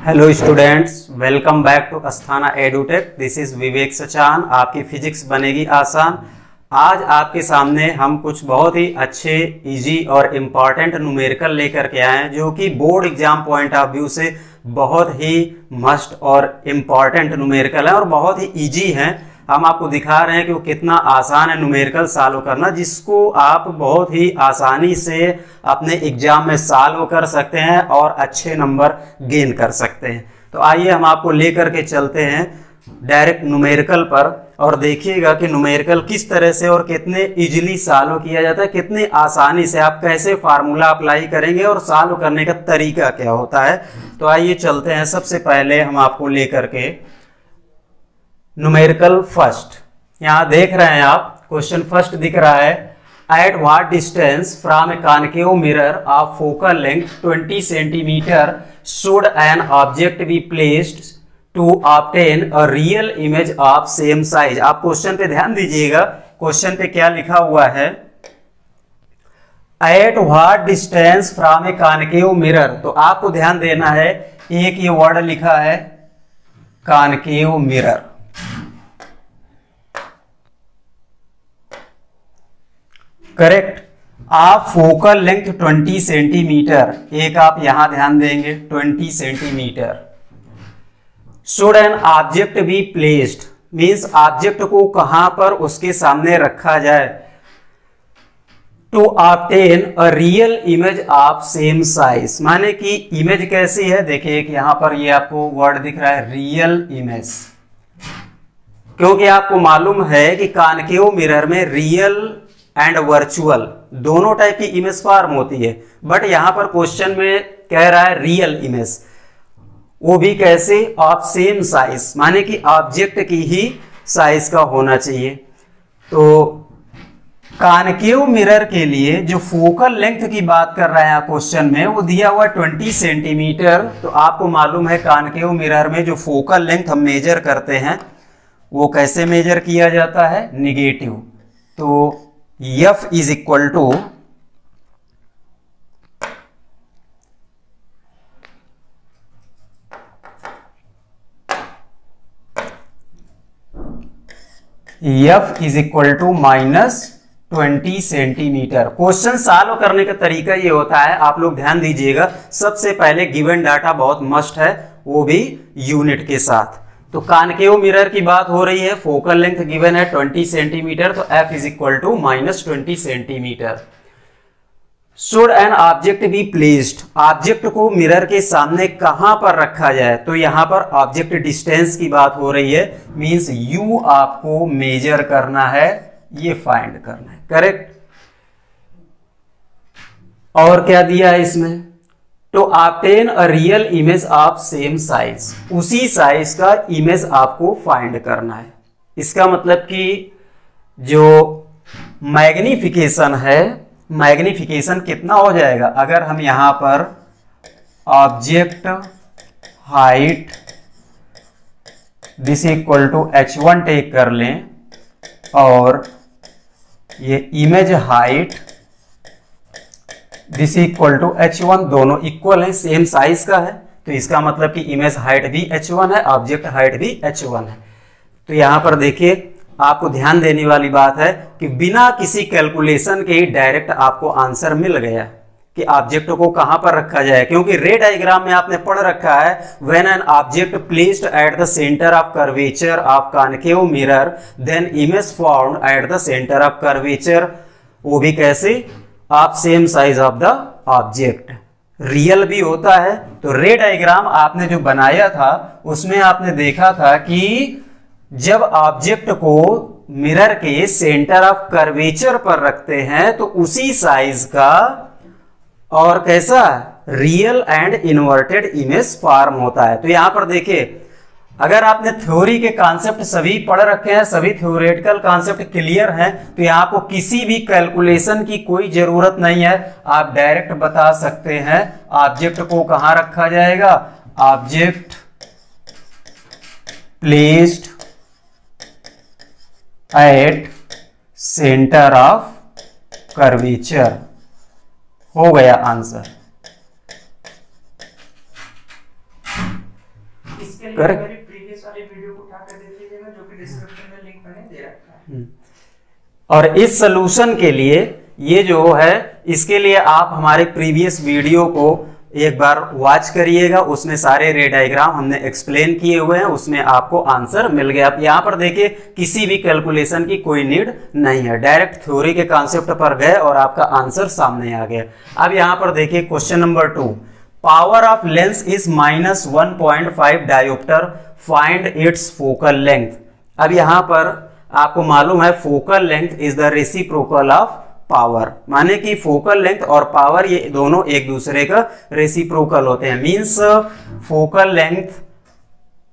Hello students, welcome back to Asthana Edutech. This is Vivek Sachan. आपकी physics बनेगी आसान। आज आपके सामने हम कुछ बहुत ही अच्छे, इजी और इम्पॉर्टेंट न्यूमेरिकल लेकर के आए हैं जो कि board exam point of view से बहुत ही मस्ट और इम्पॉर्टेंट न्यूमेरिकल है और बहुत ही इजी हैं। हम आपको दिखा रहे हैं कि वो कितना आसान है न्यूमेरिकल सॉल्व करना, जिसको आप बहुत ही आसानी से अपने एग्जाम में सॉल्व कर सकते हैं और अच्छे नंबर गेन कर सकते हैं। तो आइए हम आपको लेकर के चलते हैं डायरेक्ट न्यूमेरिकल पर और देखिएगा कि न्यूमेरिकल किस तरह से और कितने इजीली सॉल्व किया जाता है, कितनी आसानी से आप कैसे फार्मूला अप्लाई करेंगे और सॉल्व करने का तरीका क्या होता है। तो आइए चलते हैं। सबसे पहले हम आपको लेकर के न्यूमेरिकल फर्स्ट, यहां देख रहे हैं आप, क्वेश्चन फर्स्ट दिख रहा है। At what distance from a concave mirror of focal length 20 centimetre should an object be placed to obtain a real image of same size. आप क्वेश्चन पे ध्यान दीजिएगा, क्वेश्चन पे क्या लिखा हुआ है। At what distance from a concave mirror, तो आपको ध्यान देना है, एक ये वर्ड लिखा है कॉन्केव मिरर। करेक्ट। आप फोकल लेंथ 20 सेंटीमीटर, एक आप यहां ध्यान देंगे 20 centimetre. Should an object be placed, means object को कहां पर उसके सामने रखा जाए, to obtain a real image of same size, माने कि इमेज कैसी है। देखिए एक यहां पर ये आपको वर्ड दिख रहा है रियल इमेज, क्योंकि आपको मालूम है कि कॉन्केव मिरर में रियल एंड वर्चुअल दोनों टाइप की इमेज फॉर्म होती है, बट यहां पर क्वेश्चन में कह रहा है रियल इमेज, वो भी कैसे, ऑफ सेम साइज, माने कि ऑब्जेक्ट की ही साइज का होना चाहिए। तो कॉन्केव मिरर के लिए जो फोकल लेंथ की बात कर रहे हैं क्वेश्चन में, वो दिया हुआ 20 सेंटीमीटर। तो आपको मालूम है कॉन्केव मिरर में जो फोकल लेंथ हम मेजर करते हैं वो कैसे मेजर किया जाता है, निगेटिव। तो F is equal to -20 centimetre. Question solve करने का तरीका ये होता है, आप लोग ध्यान दीजिएगा। सबसे पहले गिवन डाटा बहुत मस्ट है, वो भी यूनिट के साथ। तो कॉन्केव मिरर की बात हो रही है, फोकल लेंथ गिवन है 20 सेंटीमीटर, तो F is equal to -20 centimetre. Should an object be placed, object को मिरर के सामने कहां पर रखा जाए, तो यहां पर ऑब्जेक्ट डिस्टेंस की बात हो रही है, मींस U आपको मेजर करना है, ये फाइंड करना है। करेक्ट। और क्या दिया है इसमें, to obtain a real image of same size, उसी साइज का इमेज आपको फाइंड करना है। इसका मतलब कि जो मैग्निफिकेशन है, मैग्निफिकेशन कितना हो जाएगा, अगर हम यहां पर object height this equal to h1 take कर लें और ये image height this equal to h1, दोनों इक्वल है, सेम साइज का है, तो इसका मतलब कि इमेज हाइट भी h1 है, ऑब्जेक्ट हाइट भी h1 है। तो यहां पर देखिए, आपको ध्यान देने वाली बात है कि बिना किसी कैलकुलेशन के ही डायरेक्ट आपको आंसर मिल गया कि ऑब्जेक्ट को कहां पर रखा जाए, क्योंकि रे डायग्राम में आपने पढ़ रखा है, when an object placed at the centre of curvature of concave mirror then image found at the centre of curvature, वो भी कैसे, of same size of the object. Real भी होता है। तो रे डायग्राम आपने जो बनाया था उसमें आपने देखा था कि जब ऑब्जेक्ट को मिरर के सेंटर ऑफ कर्वेचर पर रखते हैं तो उसी साइज का और कैसा real and inverted image form होता है। तो यहां पर देखिए, अगर आपने थ्योरी के कॉन्सेप्ट सभी पढ़ रखे हैं, सभी थ्योरेटिकल कॉन्सेप्ट क्लियर हैं, तो यहां आपको किसी भी कैलकुलेशन की कोई जरूरत नहीं है, आप डायरेक्ट बता सकते हैं ऑब्जेक्ट को कहां रखा जाएगा, object placed at centre of curvature, हो गया आंसर। इसके लिए करेक्ट। मेरी प्रीवियस वाली वीडियो को उठा कर देख लीजिएगा, जो कि डिस्क्रिप्शन में लिंक मैंने दे रखा है। और इस सॉल्यूशन के लिए ये जो है, इसके लिए आप हमारे प्रीवियस वीडियो को एक बार वॉच करिएगा, उसमें सारे रे डायग्राम हमने एक्सप्लेन किए हुए हैं, उसमें आपको आंसर मिल गया। आप यहाँ पर देखिए किसी भी कैलकुलेशन की कोई नीड नहीं है, डायरेक्ट थ्योरी के कॉन्सेप्ट पर गए और आपका आंसर सामने आ गया। अब यहाँ पर देखिए question number 2, power of lens is -1.5 dioptre, find its focal length. अब यहाँ पर आपको मालूम है focal length is the reciprocal of power, माने कि फोकल लेंथ और पावर ये दोनों एक दूसरे का रेसिप्रोकल होते हैं। Means focal length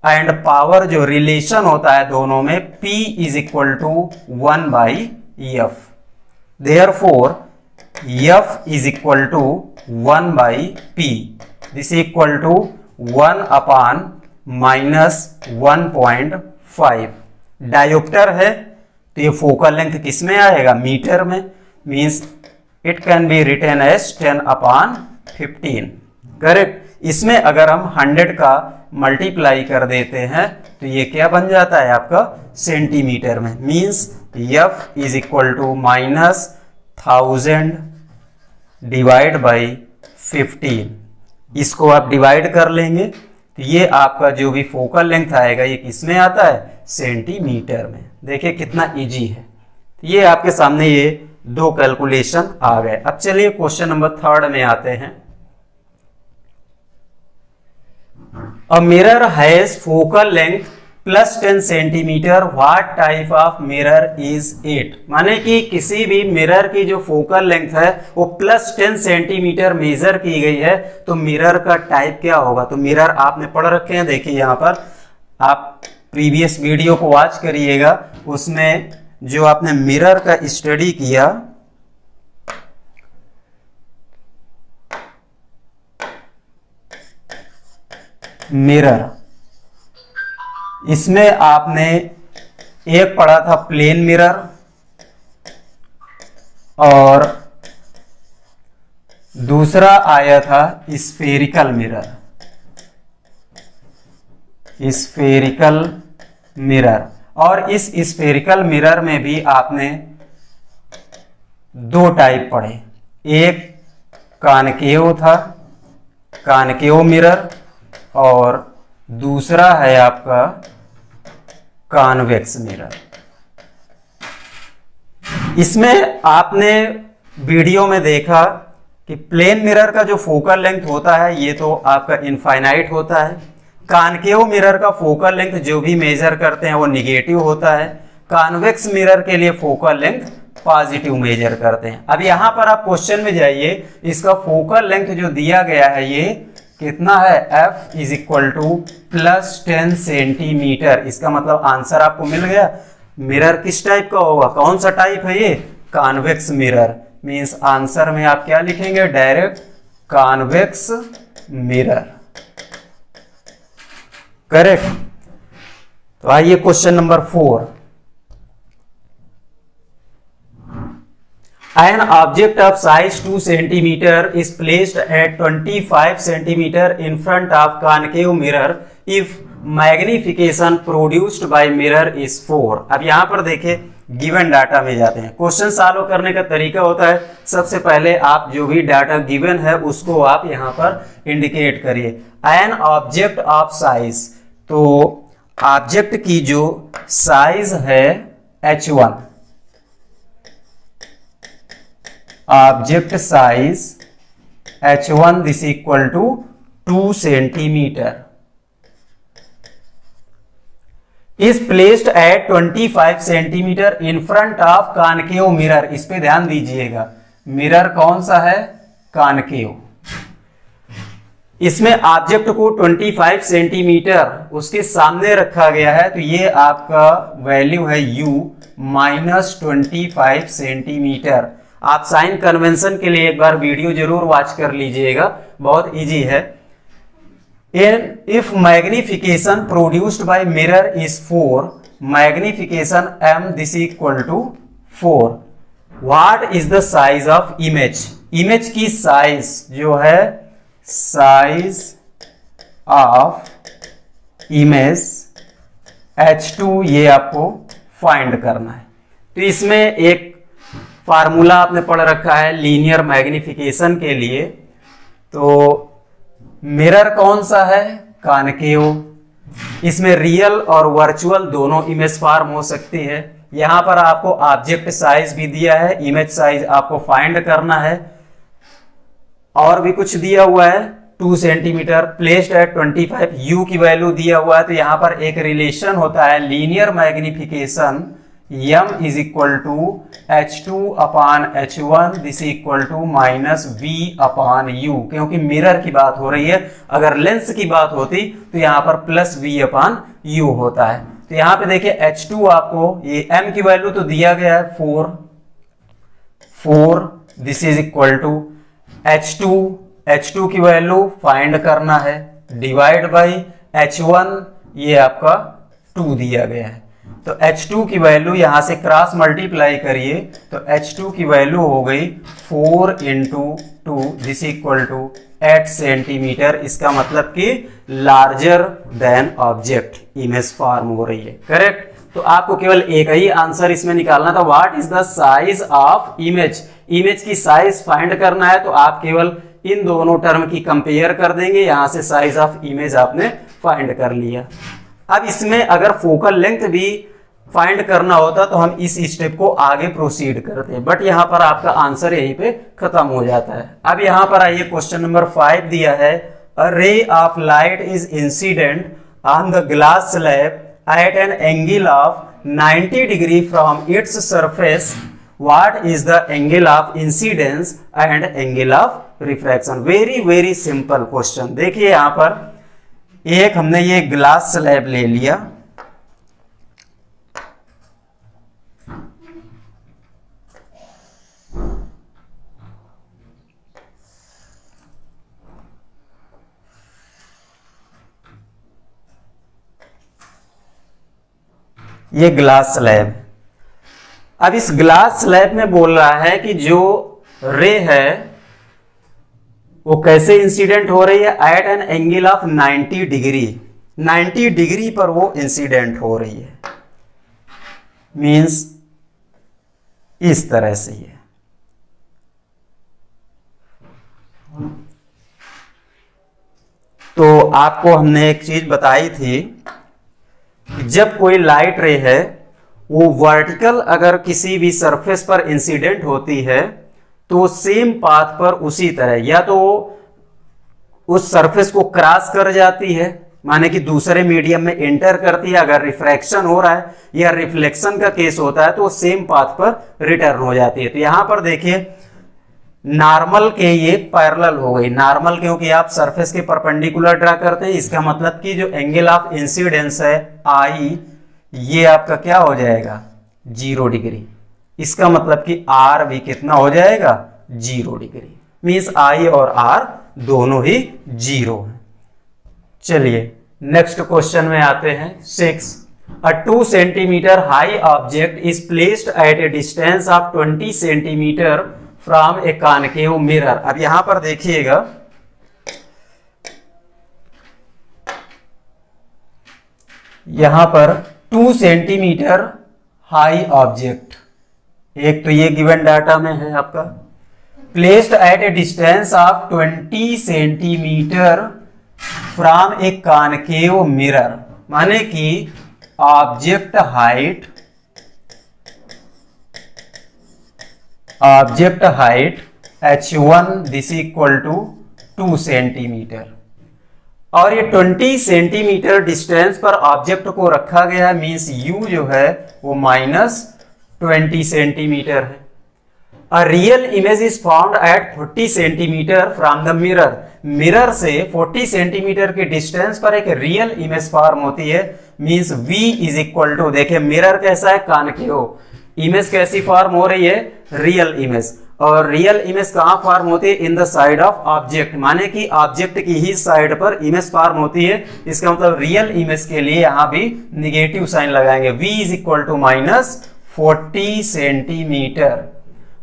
and power जो रिलेशन होता है दोनों में, P is equal to 1/f, therefore F is equal to 1/P, this equal to 1/-1.5। Dioptre है तो ये फोकल लेंथ किस में आएगा, मीटर में, means it can be written as 10/15, correct. इसमें अगर हम 100 का मल्टीप्लाई कर देते हैं तो ये क्या बन जाता है आपका, सेंटीमीटर में, means F is equal to -1000 divide by 15। इसको आप डिवाइड कर लेंगे तो ये आपका जो भी फोकल लेंथ आएगा ये किस में आता है, सेंटीमीटर में। देखिए कितना इजी है। ये आपके सामने ये दो कैलकुलेशन आ गए। अब चलिए क्वेश्चन नंबर 3 में आते हैं। A mirror has focal length +10 centimetre, what type of mirror is it. माने कि किसी भी मिरर की जो फोकल लेंथ है वो +10 सेंटीमीटर मेजर की गई है, तो मिरर का टाइप क्या होगा। तो मिरर आपने पढ़ रखे हैं, देखिए यहां पर आप प्रीवियस वीडियो को वॉच करिएगा, उसमें जो आपने मिरर का स्टडी किया, मिरर, इसमें आपने एक पढ़ा था प्लेन मिरर और दूसरा आया था स्फेरिकल मिरर, स्फेरिकल मिरर। और इस स्फेरिकल मिरर में भी आपने दो टाइप पढ़े, एक कॉनकेव था, कॉनकेव मिरर, और दूसरा है आपका कॉन्वेक्स मिरर। इसमें आपने वीडियो में देखा कि प्लेन मिरर का जो फोकल लेंथ होता है ये तो आपका इनफाइनाइट होता है, कॉनकेव मिरर का फोकल लेंथ जो भी मेजर करते हैं वो निगेटिव होता है, कॉन्वेक्स मिरर के लिए फोकल लेंथ पॉजिटिव मेजर करते हैं। अब यहां पर आप क्वेश्चन में जाइए, इसका फोकल लेंथ जो दिया गया है ये कितना है, F is equal to +10 centimetre. इसका मतलब आंसर आपको मिल गया। मिरर किस टाइप का होगा, कौन सा टाइप है ये, कॉन्वेक्स मिरर, मींस आंसर में आप क्या लिखेंगे, डायरेक्ट कॉन्वेक्स मिरर, करेक्ट। तो आइए question number 4, An object of size 2 centimeter is placed at 25 centimeter in front of concave mirror if magnification produced by mirror is 4। अब यहां पर देखिए गिवन डाटा में जाते हैं। क्वेश्चन सॉल्व करने का तरीका होता है, सबसे पहले आप जो भी डाटा गिवन है उसको आप यहां पर इंडिकेट करिए। An object of size, तो ऑब्जेक्ट की जो साइज है h1, object size h1 this equal to 2 centimetre, is placed at 25 centimetre in front of concave mirror. इस पे ध्यान दीजिएगा, मिरर कौन सा है, कॉनकेव। इसमें ऑब्जेक्ट को 25 सेंटीमीटर उसके सामने रखा गया है, तो ये आपका वैल्यू है u -25 सेंटीमीटर। आप साइन कन्वेंशन के लिए एक बार वीडियो जरूर वॉच कर लीजिएगा, बहुत इजी है। If magnification produced by mirror is 4, magnification m this equal to 4, what is the size of image. Image की साइज जो है, साइज ऑफ इमेज H2 ये आपको फाइंड करना है। तो इसमें एक फार्मूला आपने पढ़ रखा है लीनियर मैग्निफिकेशन के लिए। तो मिरर कौन सा है? कॉनकेव। इसमें रियल और वर्चुअल दोनों इमेज फॉर्म हो सकती है। यहां पर आपको ऑब्जेक्ट साइज भी दिया है, इमेज साइज आपको फाइंड करना है, और भी कुछ दिया हुआ है 2 सेंटीमीटर प्लेस्ड एट 25 यू की वैल्यू दिया हुआ है। तो यहां पर एक रिलेशन होता है linear magnification m is equal to H2 upon H1 this equal to minus V upon U, क्योंकि मिरर की बात हो रही है। अगर लेंस की बात होती तो यहां पर प्लस V अपॉन U होता है। तो यहां पे देखिए H2 आपको ये m की वैल्यू तो दिया गया है 4 this is equal to H2 की वैल्यू फाइंड करना है डिवाइड बाई H1 ये आपका 2 दिया गया है। तो H2 की वैल्यू यहां से क्रॉस मल्टीप्लाई करिए तो H2 की वैल्यू हो गई 4 into 2 this equal to 8 centimetre. इसका मतलब कि larger than object image form हो रही है। करेक्ट। तो आपको केवल एक ही आंसर इसमें निकालना था, what is the size of image. Image की साइज फाइंड करना है तो आप केवल इन दोनों टर्म की कंपेयर कर देंगे। यहां से साइज ऑफ इमेज आपने फाइंड कर लिया। अब इसमें अगर फोकल लेंथ भी फाइंड करना होता तो हम इस स्टेप को आगे प्रोसीड करते हैं, बट यहां पर आपका आंसर यहीं पे खत्म हो जाता है। अब यहां पर आइए क्वेश्चन नंबर 5 दिया है, a ray of light is incident on the glass slab at an angle of 90 degree from its surface, what is the angle of incidence and angle of refraction. Very very simple question. देखिए यहां पर एक हमने ये glass slab ले लिया, ये glass slab. अब इस ग्लास स्लैब में बोल रहा है कि जो रे है वो कैसे इंसिडेंट हो रही है, at an angle of 90 degree. 90 degree पर वो इंसिडेंट हो रही है, मींस इस तरह से है। तो आपको हमने एक चीज बताई थी, जब कोई लाइट रे है वो वर्टिकल अगर किसी भी सरफेस पर इंसिडेंट होती है तो सेम पाथ पर उसी तरह या तो उस सरफेस को क्रॉस कर जाती है, माने कि दूसरे मीडियम में एंटर करती है। अगर रिफ्रैक्शन हो रहा है या रिफ्लेक्शन का केस होता है तो वो सेम पाथ पर रिटर्न हो जाती है। तो यहां पर देखिए नॉर्मल के ये पैरेलल हो गई। नॉर्मल क्योंकि आप सरफेस के परपेंडिकुलर ड्रा करते हैं, इसका मतलब कि जो एंगल ऑफ इंसिडेंस है आई, ये आपका क्या हो जाएगा 0 डिग्री। इसका मतलब कि आर भी कितना हो जाएगा 0 डिग्री, मींस आई और आर दोनों ही 0 है। चलिए नेक्स्ट क्वेश्चन में आते हैं 6। अ 2 centimetre high object is placed at a distance of 20 centimetre from a concave mirror. अब यहां पर देखिएगा यहां पर 2 सेंटीमीटर हाई ऑब्जेक्ट, एक तो ये गिवन डाटा में है आपका, placed at a distance of 20 centimetre from a concave mirror, माने कि object height H1 this equal to 2 centimetre, और ये 20 सेंटीमीटर डिस्टेंस पर ऑब्जेक्ट को रखा गया है, मींस U जो है वो -20 सेंटीमीटर है। अ real image is found at 40 centimetre from the mirror. Mirror से 40 सेंटीमीटर के डिस्टेंस पर एक रियल इमेज फॉर्म होती है, means V is equal to, देखिए मिरर कैसा है कॉनकेव, इमेज कैसी फॉर्म हो रही है रियल इमेज, और रियल इमेज कहां फॉर्म होती है in the side of object, माने कि ऑब्जेक्ट की ही साइड पर इमेज फॉर्म होती है। इसका मतलब रियल इमेज के लिए यहां भी निगेटिव साइन लगाएंगे। V is equal to -40 centimetre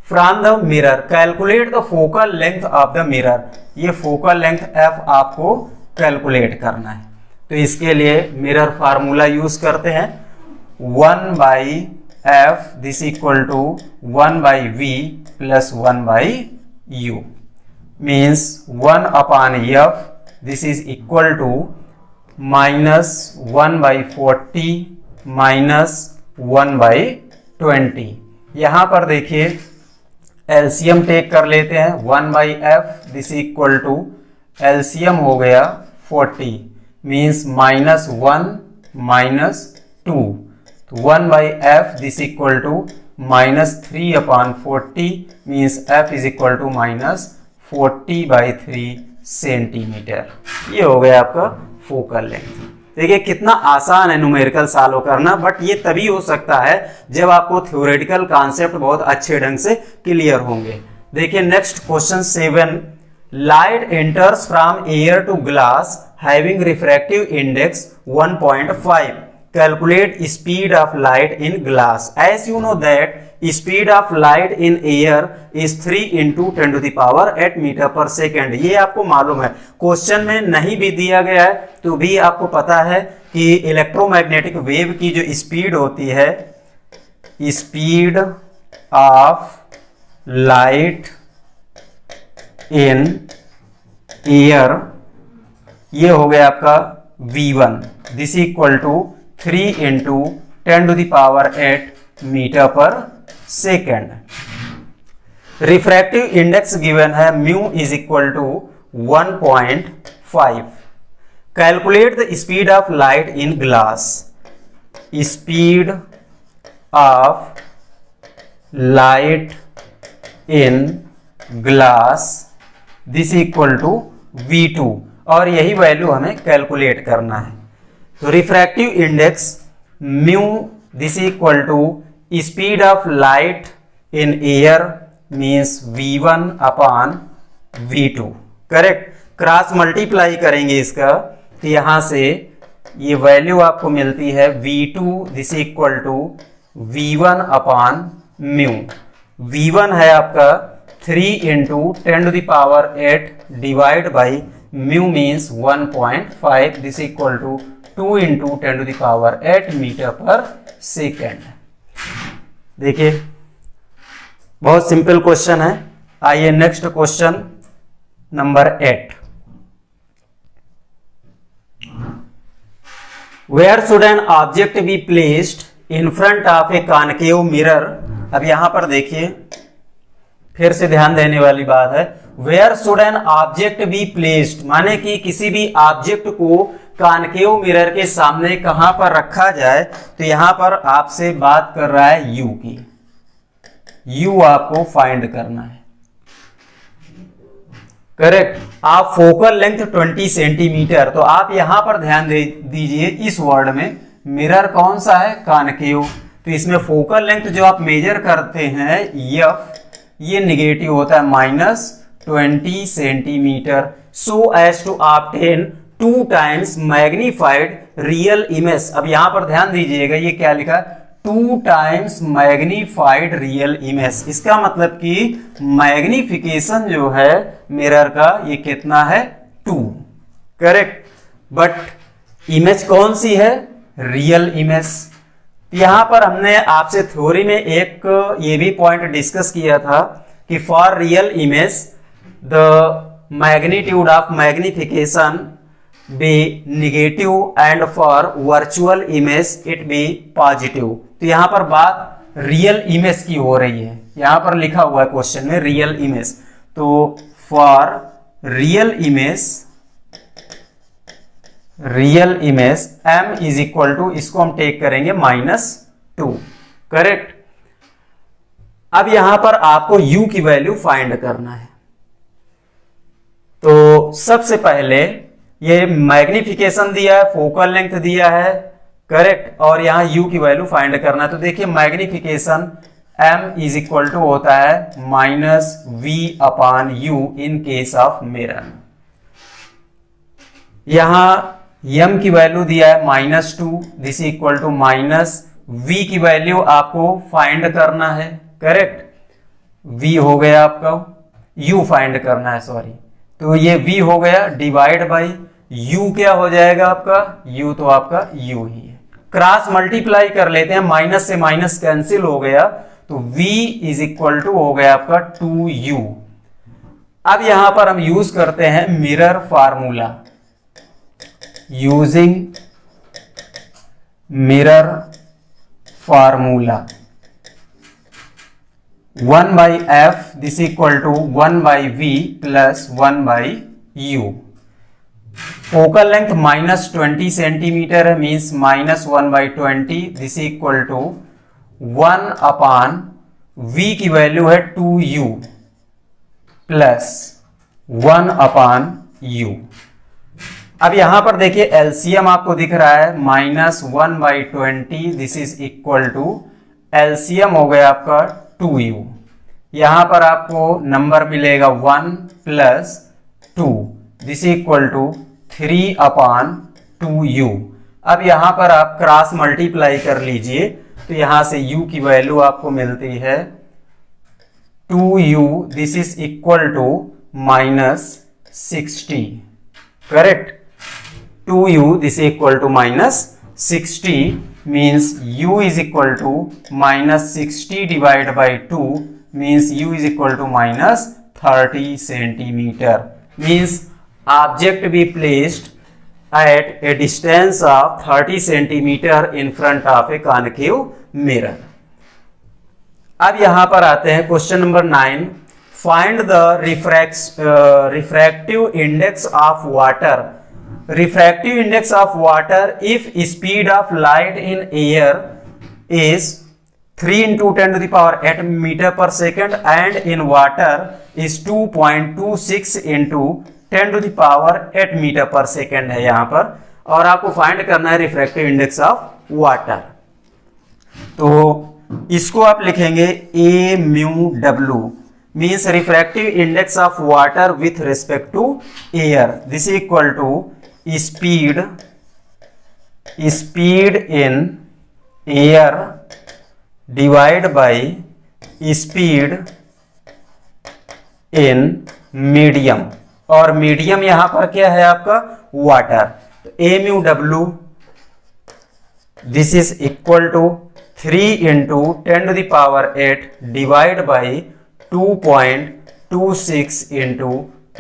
from the mirror, calculate the focal length of the mirror. ये फोकल लेंथ f आपको कैलकुलेट करना है। तो इसके लिए मिरर फार्मूला यूज करते हैं 1/f this equal to 1/v plus 1/u means 1/f this is equal to -1/40 minus 1/20। यहां पर देखिए एलसीएम टेक कर लेते हैं 1/f this equal to LCM हो गया 40 मीन्स -1 -2 तो 1/f this equal to -3/40 means f is equal to -40/3 centimetre. ये हो गया आपका फोकल लेंथ। देखिए कितना आसान है न्यूमेरिकल सॉल्व करना, बट ये तभी हो सकता है जब आपको थ्योरेटिकल कॉन्सेप्ट बहुत अच्छे ढंग से क्लियर होंगे। देखिए next question 7, light enters from air to glass having refractive index 1.5, calculate speed of light in glass. As you know that speed of light in air is 3 × 10⁻8 metre per second. ये आपको मालूम है, question में नहीं भी दिया गया है तो भी आपको पता है कि इलेक्ट्रोमैग्नेटिक वेव की जो स्पीड होती है, speed of light in air, ये हो गया आपका v1 this equal to 3 × 10⁸ metre per second. Refractive index given है mu is equal to 1.5। Calculate the speed of light in glass. Speed of light in glass this equal to v2 और यही value हमें calculate करना है। तो refractive index mu this equal to speed of light in air means v1/v2, correct. Cross multiply करेंगे इसका तो यहां से ये वैल्यू आपको मिलती है v2 this equal to v1/म्यू। v1 है आपका 3 × 10⁸ divide by mu means 1.5 this equal to 2 × 10⁸ metre per second. देखिए बहुत सिंपल क्वेश्चन है। आइए next question number 8, where should an object be placed in front of a concave mirror. अब यहां पर देखिए फिर से ध्यान देने वाली बात है, where should an object be placed माने कि किसी भी ऑब्जेक्ट को कॉनकेव मिरर के सामने कहां पर रखा जाए। तो यहां पर आपसे बात कर रहा है यू की, यू आपको फाइंड करना है, करेक्ट। आप फोकल लेंथ 20 सेंटीमीटर, तो आप यहां पर ध्यान दीजिए इस वर्ड में मिरर कौन सा है, कॉनकेव। तो इसमें फोकल लेंथ जो आप मेजर करते हैं एफ, ये निगेटिव होता है -20 centimetre, so as to obtain 2 times magnified real image. अब यहां पर ध्यान दीजिएगा ये क्या लिखा है, 2 टाइम्स मैग्नीफाइड रियल इमेज। इसका मतलब कि मैग्निफिकेशन जो है मिरर का ये कितना है 2, करेक्ट। बट इमेज कौन सी है, रियल इमेज। यहां पर हमने आपसे थ्योरी में एक ये भी पॉइंट डिस्कस किया था कि for real image the magnitude of magnification be negative and for virtual image it be positive. तो यहां पर बात रियल इमेज की हो रही है, यहां पर लिखा हुआ है क्वेश्चन में रियल इमेज। तो for real image m is equal to, इसको हम टेक करेंगे -2, करेक्ट। अब यहां पर आपको u की वैल्यू फाइंड करना है। तो सबसे पहले ये मैग्निफिकेशन दिया है, फोकल लेंथ दिया है, करेक्ट, और यहां u की वैल्यू फाइंड करना है। तो देखिए magnification m is equal to होता है -v/u in case of mirror. यहां m की वैल्यू दिया है -2 दिस इक्वल टू -v की वैल्यू आपको फाइंड करना है, करेक्ट। v हो गया आपका, u फाइंड करना है, सॉरी। तो ये v हो गया डिवाइड बाई u क्या हो जाएगा आपका, u तो आपका u ही है। क्रॉस मल्टीप्लाई कर लेते हैं, माइनस से माइनस कैंसिल हो गया, तो v इज इक्वल टू हो गया आपका 2u। अब यहां पर हम यूज करते हैं mirror formula, using mirror formula 1 by f this equal to 1 by v plus 1 by u। Focal length minus 20 centimetre है, means minus 1 by 20 this equal to 1 upon v की वैल्यू है 2u प्लस 1 अपान u। अब यहां पर देखिए LCM आपको दिख रहा है minus 1 by 20 this is equal to LCM हो गया आपका 2u। यहां पर आपको नंबर मिलेगा 1 plus 2 this equal to 3 upon 2u। अब यहां पर आप क्रॉस मल्टीप्लाई कर लीजिए, तो यहां से u की वैल्यू आपको मिलती है 2u this is equal to minus 60, correct. 2u this is equal to minus 60 means u is equal to minus 60 divided by 2 means u is equal to minus 30 centimeter, means object be placed at a distance of 30 centimeter in front of a concave mirror। अब यहां पर आते हैं question number 9, find the refractive index of water. Refractive index of water if speed of light in air is 3 into 10 to the power 8 meter per second and in water is 2.26 into 10 to the power 8 meter per second है यहाँ पर, और आपको find करना है refractive index of water. तो इसको आप लिखेंगे A mu W means refractive index of water with respect to air this equal to speed in air divided by speed in medium, और मीडियम यहां पर क्या है आपका वाटर। तो A mu W this is equal to 3 into 10 to the power 8 divide by 2.26 into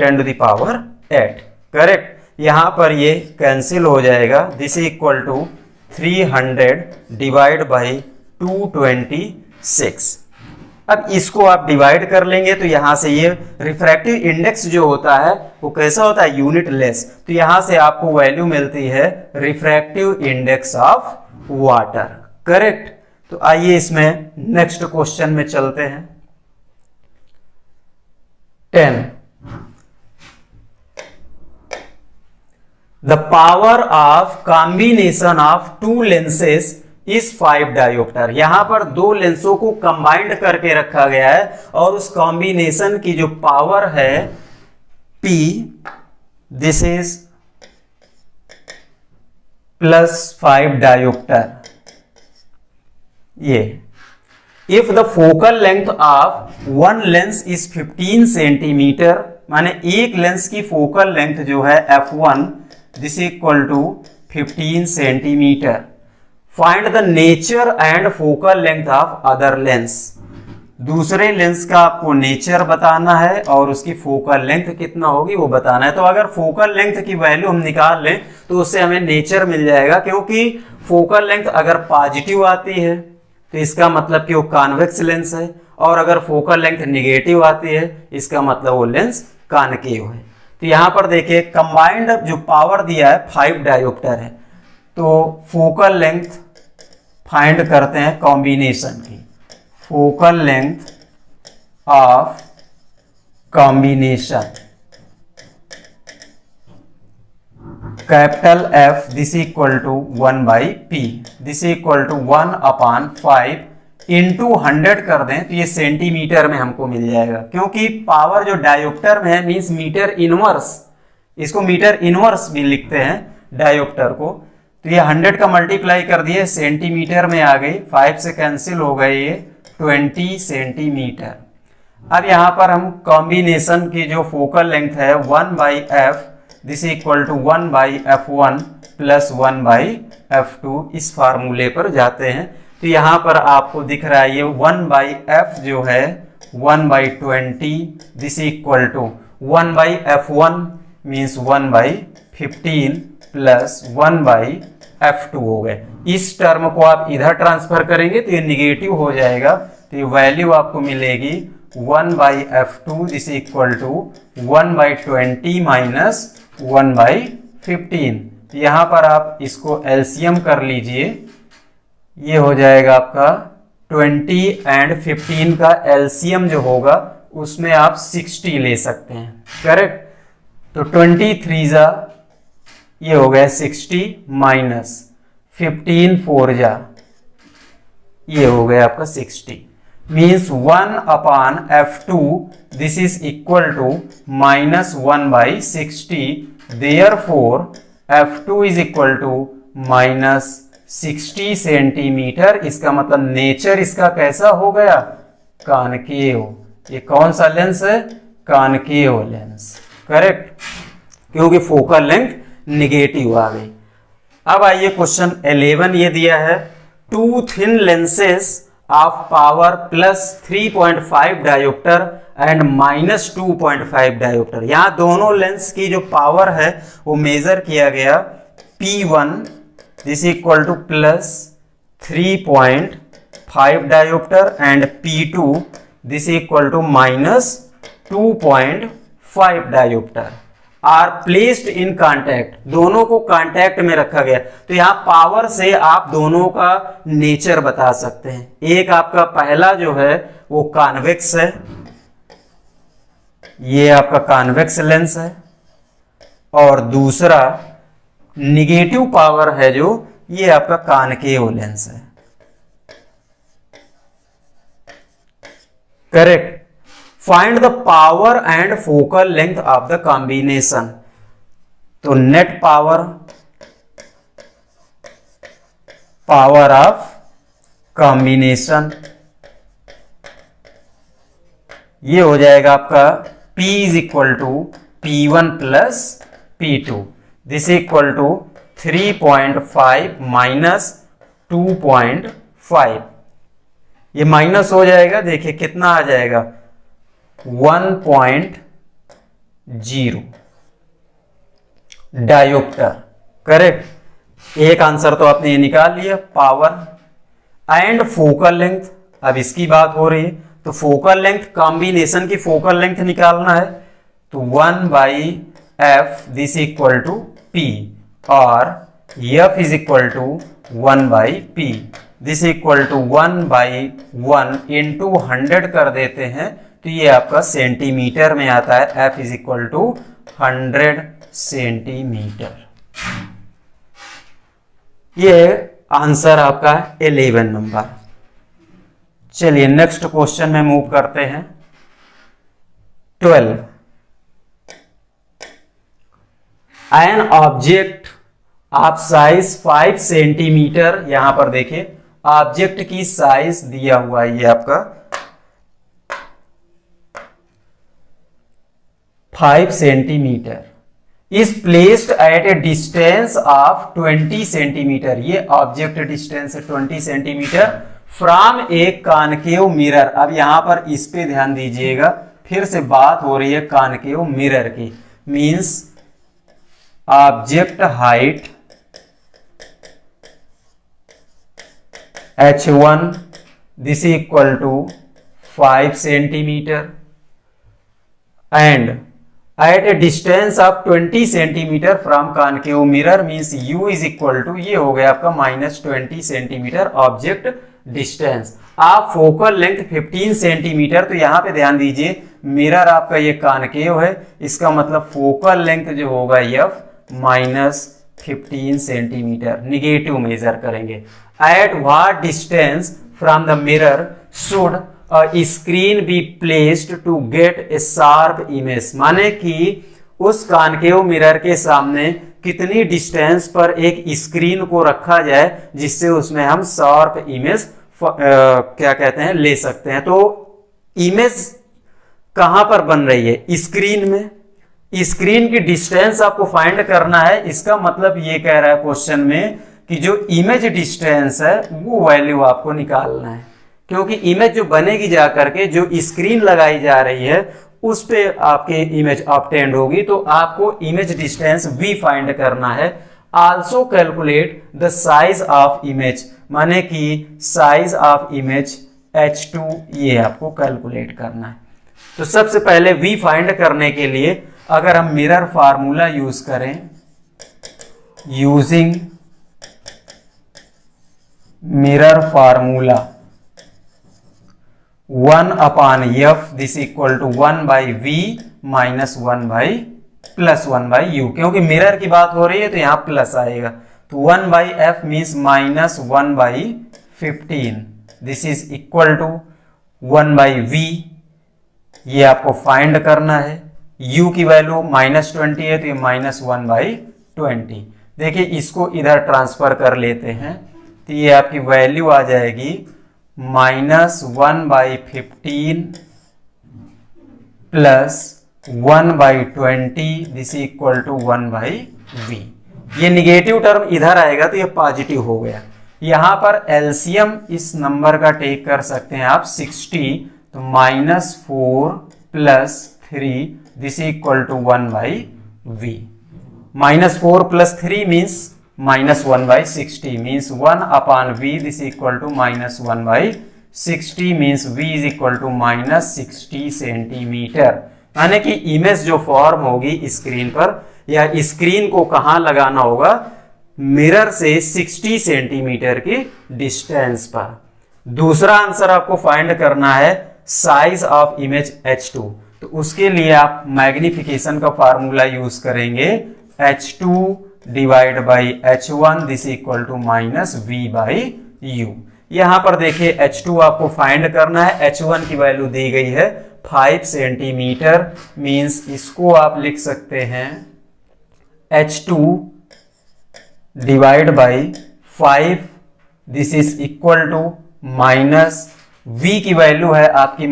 10 to the power 8, correct. यहां पर ये कैंसिल हो जाएगा, this is equal to 300 divide by 226। अब इसको आप डिवाइड कर लेंगे तो यहां से ये रिफ्रैक्टिव इंडेक्स जो होता है वो कैसा होता है, यूनिट लेस, तो यहां से आपको वैल्यू मिलती है refractive index of water, correct. तो आइए इसमें नेक्स्ट क्वेश्चन में चलते हैं। 10 The power of combination of two lenses is 5 diopter। यहां पर दो लेंसों को कंबाइंड करके रखा गया है और उस कॉम्बिनेशन की जो पावर है P दिस इज +5 diopter। ये if the focal length of one lens is 15 centimetre, माने एक लेंस की फोकल लेंथ जो है f1 this equal to 15 centimetre. Find the nature and focal length of other lens. दूसरे lens का आपको nature बताना है और उसकी फोकल लेंथ कितना होगी वो बताना है। तो अगर फोकल लेंथ की वैल्यू हम निकाल लें तो उससे हमें नेचर मिल जाएगा, क्योंकि फोकल लेंथ अगर पॉजिटिव आती है तो इसका मतलब कि वो कॉन्वेक्स लेंस है, और अगर फोकल लेंथ निगेटिव आती है इसका मतलब वो लेंस कॉनकेव है। तो यहां पर देखिए कंबाइंड जो पावर दिया है 5 डायोप्टर है, तो फोकल लेंथ फाइंड करते हैं कॉम्बिनेशन की। Focal length of combination capital F this equal to 1 by P this equal to 1/5 into 100 कर दें तो ये सेंटीमीटर में हमको मिल जाएगा, क्योंकि पावर जो डायोप्टर में है मींस मीटर इनवर्स, इसको मीटर इनवर्स भी लिखते हैं डायोप्टर को। तो ये 100 का मल्टीप्लाई कर दिए सेंटीमीटर में आ गई, 5 से कैंसिल हो गए, ये 20 सेंटीमीटर। अब यहाँ पर हम कॉम्बिनेशन की जो फोकल लेंथ है 1/f this equal to 1/f1 plus 1/f2 इस फार्मूले पर जाते हैं। तो यहाँ पर आपको दिख रहा है ये 1/f जो है 1/20, this equal to 1/f1 means 1/15 plus 1/f2 हो गए। इस टर्म को आप इधर ट्रांसफर करेंगे तो ये निगेटिव हो जाएगा, तो ये वैल्यू आपको मिलेगी 1/f2 this equal to 1/20 minus 1/15। यहाँ पर आप इसको एलसीएम कर लीजिए, ये हो जाएगा आपका 20 एंड 15 का एलसीएम जो होगा उसमें आप 60 ले सकते हैं, करेक्ट। तो 23 जा ये हो गया 60 माइनस 15 4 जा ये हो गया आपका 60 means 1/f2 this is equal to minus 1/60, therefore f2 is equal to minus 60 centimetre. इसका मतलब नेचर इसका कैसा हो गया, कॉनकेव। ये कौन सा लेंस है, कॉनकेव लेंस, करेक्ट, क्योंकि फोकल लेंथ निगेटिव आ गई। अब आइए क्वेश्चन 11 ये दिया है, two thin lenses of power plus 3.5 dioptre and minus 2.5 dioptre. यहाँ दोनों लेंस की जो पावर है वो मेजर किया गया, P1 this equal to plus 3.5 dioptre and P2 this equal to minus 2.5 dioptre are placed in contact. दोनों को कांटेक्ट में रखा गया। तो यहाँ पावर से आप दोनों का नेचर बता सकते हैं। एक आपका पहला जो है वो कॉन्वेक्स है, ये आपका कॉन्वेक्स लेंस है, और दूसरा निगेटिव पावर है जो ये आपका कॉनकेव लेंस है, correct. Find the power and focal length of the combination. तो net power, power of combination ये हो जाएगा आपका P is equal to P1 plus P2 this equal to 3.5 minus 2.5। ये माइनस हो जाएगा, देखिए कितना आ जाएगा 1.0 डायोप्टर, करेक्ट। एक आंसर तो आपने ये निकाल लिया, पावर एंड फोकल लेंथ। अब इसकी बात हो रही है तो फोकल लेंथ, कॉम्बिनेशन की फोकल लेंथ निकालना है, तो 1/f this equal to P और f is equal to 1/p this equal to 1/1 into 100 कर देते हैं तो ये आपका सेंटीमीटर में आता है। f is equal to 100 centimetre. ये आंसर आपका 11 नंबर। चलिए नेक्स्ट क्वेश्चन में मूव करते हैं। 12 an object of size 5 centimetre, यहां पर देखिए ऑब्जेक्ट की साइज दिया हुआ है, ये आपका 5 centimetre is placed at a distance of 20 centimetre. ये ऑब्जेक्ट डिस्टेंस है 20 centimetre from a concave mirror. अब यहां पर इस पे ध्यान दीजिएगा, फिर से बात हो रही है कॉनकेव मिरर की। Means object height h1 this equal to 5 centimetre and at a distance of 20 centimetre from concave mirror means u is equal to, ये हो गया आपका -20 सेंटीमीटर ऑब्जेक्ट डिस्टेंस। आप फोकल लेंथ 15 सेंटीमीटर, तो यहां पे ध्यान दीजिए मिरर आपका ये कॉनकेव है, इसका मतलब फोकल लेंथ जो होगा f -15 सेंटीमीटर निगेटिव मेजर करेंगे। Eight what distance from the mirror should a screen be placed to get a sharp image। माने कि उस कॉनकेव मिरर के सामने कितनी डिस्टेंस पर एक स्क्रीन को रखा जाए जिससे उसमें हम शार्प इमेज क्या कहते हैं ले सकते हैं। तो इमेज कहां पर बन रही है, स्क्रीन में, स्क्रीन की डिस्टेंस आपको फाइंड करना है। इसका मतलब ये कह रहा है क्वेश्चन में कि जो इमेज डिस्टेंस है वो वैल्यू आपको निकालना है, क्योंकि इमेज जो बनेगी जा करके जो स्क्रीन लगाई जा रही है उस पे आपके इमेज ऑब्टेंड होगी, तो आपको इमेज डिस्टेंस v फाइंड करना है। Also calculate the size of image, माने कि साइज ऑफ इमेज h2 ये आपको कैलकुलेट करना है। तो सबसे पहले v फाइंड करने के लिए अगर हम मिरर फार्मूला यूज करें, using mirror formula 1/f this equal to 1/v minus 1/+1/u, क्योंकि मिरर की बात हो रही है तो यहां प्लस आएगा, तो 1/f means minus 1/15 this is equal to 1/v, ये आपको फाइंड करना है। u की वैल्यू -20 है तो ये -1/20। देखिए इसको इधर ट्रांसफर कर लेते हैं तो ये आपकी वैल्यू आ जाएगी -1/15 plus 1/20 this equal to 1/v। ये निगेटिव टर्म इधर आएगा तो ये पॉजिटिव हो गया। यहां पर एलसीएम इस नंबर का टेक कर सकते हैं आप 60, तो -4 plus 3 this equal to 1/v। -4 plus 3 means -1/60 means 1/v this equal to -1/60 means v is equal to -60 centimetre. यानी कि इमेज जो फॉर्म होगी स्क्रीन पर या स्क्रीन को कहां लगाना होगा, मिरर से 60 सेंटीमीटर की डिस्टेंस पर। दूसरा आंसर आपको फाइंड करना है साइज ऑफ इमेज h2, तो उसके लिए आप मैग्निफिकेशन का फार्मूला यूज करेंगे h2 divide by h1 this equal to -v/u। यहां पर देखिए h2 आपको फाइंड करना है, h1 की वैल्यू दी गई है 5 सेंटीमीटर, मींस इसको आप लिख सकते हैं h2 divide by 5 this is equal to v की वैल्यू है आपकी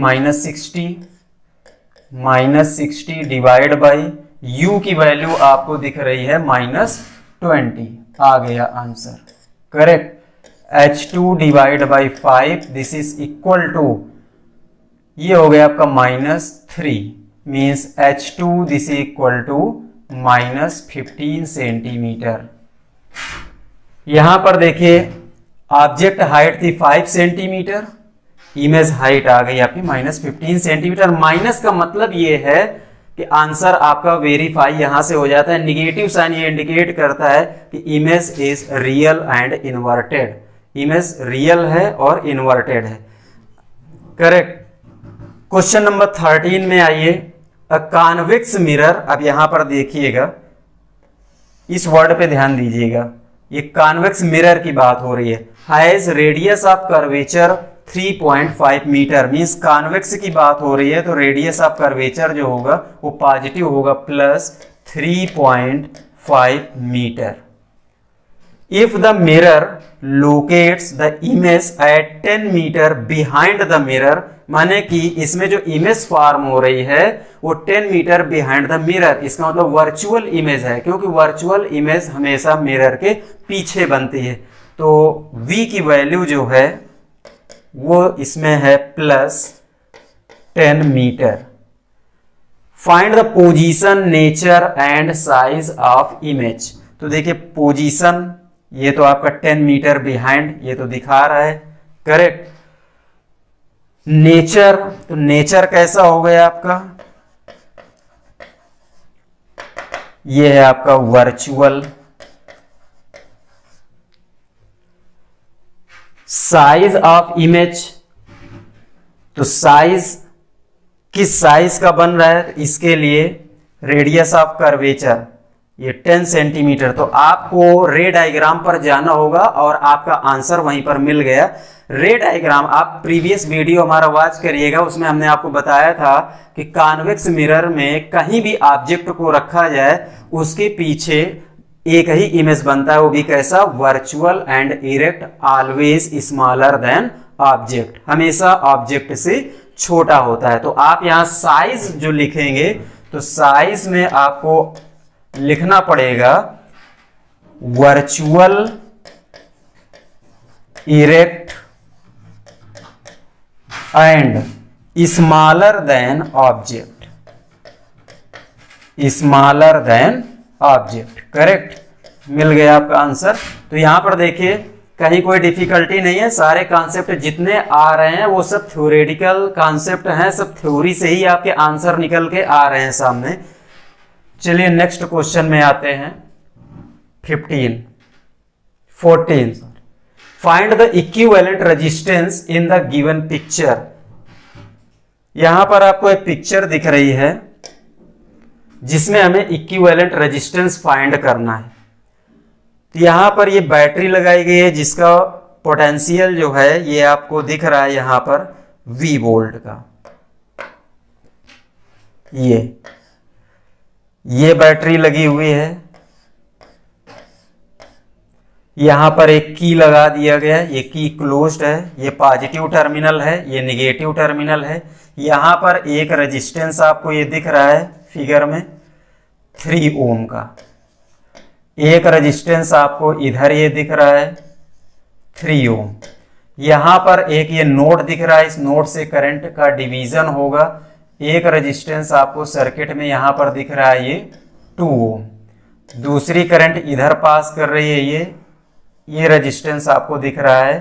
-60 डिवाइड बाई u की वैल्यू आपको दिख रही है -20। आ गया answer correct. h2 divide by 5 this is equal to ये हो गया आपका -3 means h2 this equal to -15 centimetre. यहां पर देखिए ऑब्जेक्ट हाइट थी 5 सेंटीमीटर, इमेज हाइट आ गई आपकी -15 सेंटीमीटर। माइनस का मतलब ये है कि आंसर आपका वेरीफाई यहां से हो जाता है। निगेटिव साइन ये इंडिकेट करता है कि image is real and inverted, image real है और इन्वर्टेड है। करेक्ट। क्वेश्चन नंबर 13 में आइए, अ कॉन्वेक्स मिरर। अब यहां पर देखिएगा, इस वर्ड पे ध्यान दीजिएगा, ये कॉन्वेक्स मिरर की बात हो रही है। Has radius of curvature 3.5 metre, means convex की बात हो रही है तो रेडियस ऑफ कर्वेचर जो होगा वो पॉजिटिव होगा +3.5 metre. If the mirror locates the image at 10 metre behind the mirror, माने कि इसमें जो इमेज फॉर्म हो रही है वो 10 मीटर बिहाइंड द मिरर, इसका मतलब वर्चुअल इमेज है, क्योंकि वर्चुअल इमेज हमेशा मिरर के पीछे बनती है। तो v की वैल्यू जो है वो इसमें है +10 metre. Find the position, nature and size of image. तो देखिए पोजीशन ये तो आपका 10 मीटर बिहाइंड, ये तो दिखा रहा है करेक्ट। नेचर, तो नेचर कैसा हो गया आपका, ये है आपका वर्चुअल। साइज ऑफ इमेज, तो साइज किस साइज का बन रहा है, इसके लिए रेडियस ऑफ कर्वेचर ये 10 सेंटीमीटर। तो आपको रे डायग्राम पर जाना होगा और आपका आंसर वहीं पर मिल गया। रे डायग्राम आप प्रीवियस वीडियो हमारा वॉच करिएगा, उसमें हमने आपको बताया था कि कॉन्वेक्स मिरर में कहीं भी ऑब्जेक्ट को रखा जाए उसके पीछे एक ही इमेज बनता है, वो भी कैसा, virtual and erect, always smaller than object, हमेशा ऑब्जेक्ट से छोटा होता है। तो आप यहां साइज जो लिखेंगे तो साइज में आपको लिखना पड़ेगा virtual erect and smaller than object, smaller than object. Correct, मिल गया आपका आंसर। तो यहां पर देखिए कहीं कोई डिफिकल्टी नहीं है, सारे कॉन्सेप्ट जितने आ रहे हैं वो सब थ्योरेटिकल कॉन्सेप्ट हैं, सब थ्योरी से ही आपके आंसर निकल के आ रहे हैं सामने। चलिए नेक्स्ट क्वेश्चन में आते हैं। 14 find the equivalent resistance in the given picture. यहां पर आपको एक पिक्चर दिख रही है जिसमें हमें इक्विवेलेंट रेजिस्टेंस फाइंड करना है। तो यहां पर ये बैटरी लगाई गई है जिसका पोटेंशियल जो है ये आपको दिख रहा है यहां पर V वोल्ट का। ये बैटरी लगी हुई है, यहां पर एक की लगा दिया गया है, ये की क्लोज्ड है, ये पॉजिटिव टर्मिनल है, ये निगेटिव टर्मिनल है। यहां पर एक रेजिस्टेंस आपको ये दिख रहा है फिगर में 3 ओम का, एक रेजिस्टेंस आपको इधर ये दिख रहा है 3 ओम। यहां पर एक ये नोड दिख रहा है, इस नोड से करंट का डिवीजन होगा। एक रेजिस्टेंस आपको सर्किट में यहां पर दिख रहा है ये 2 ओम, दूसरी करंट इधर पास कर रही है, ये रेजिस्टेंस आपको दिख रहा है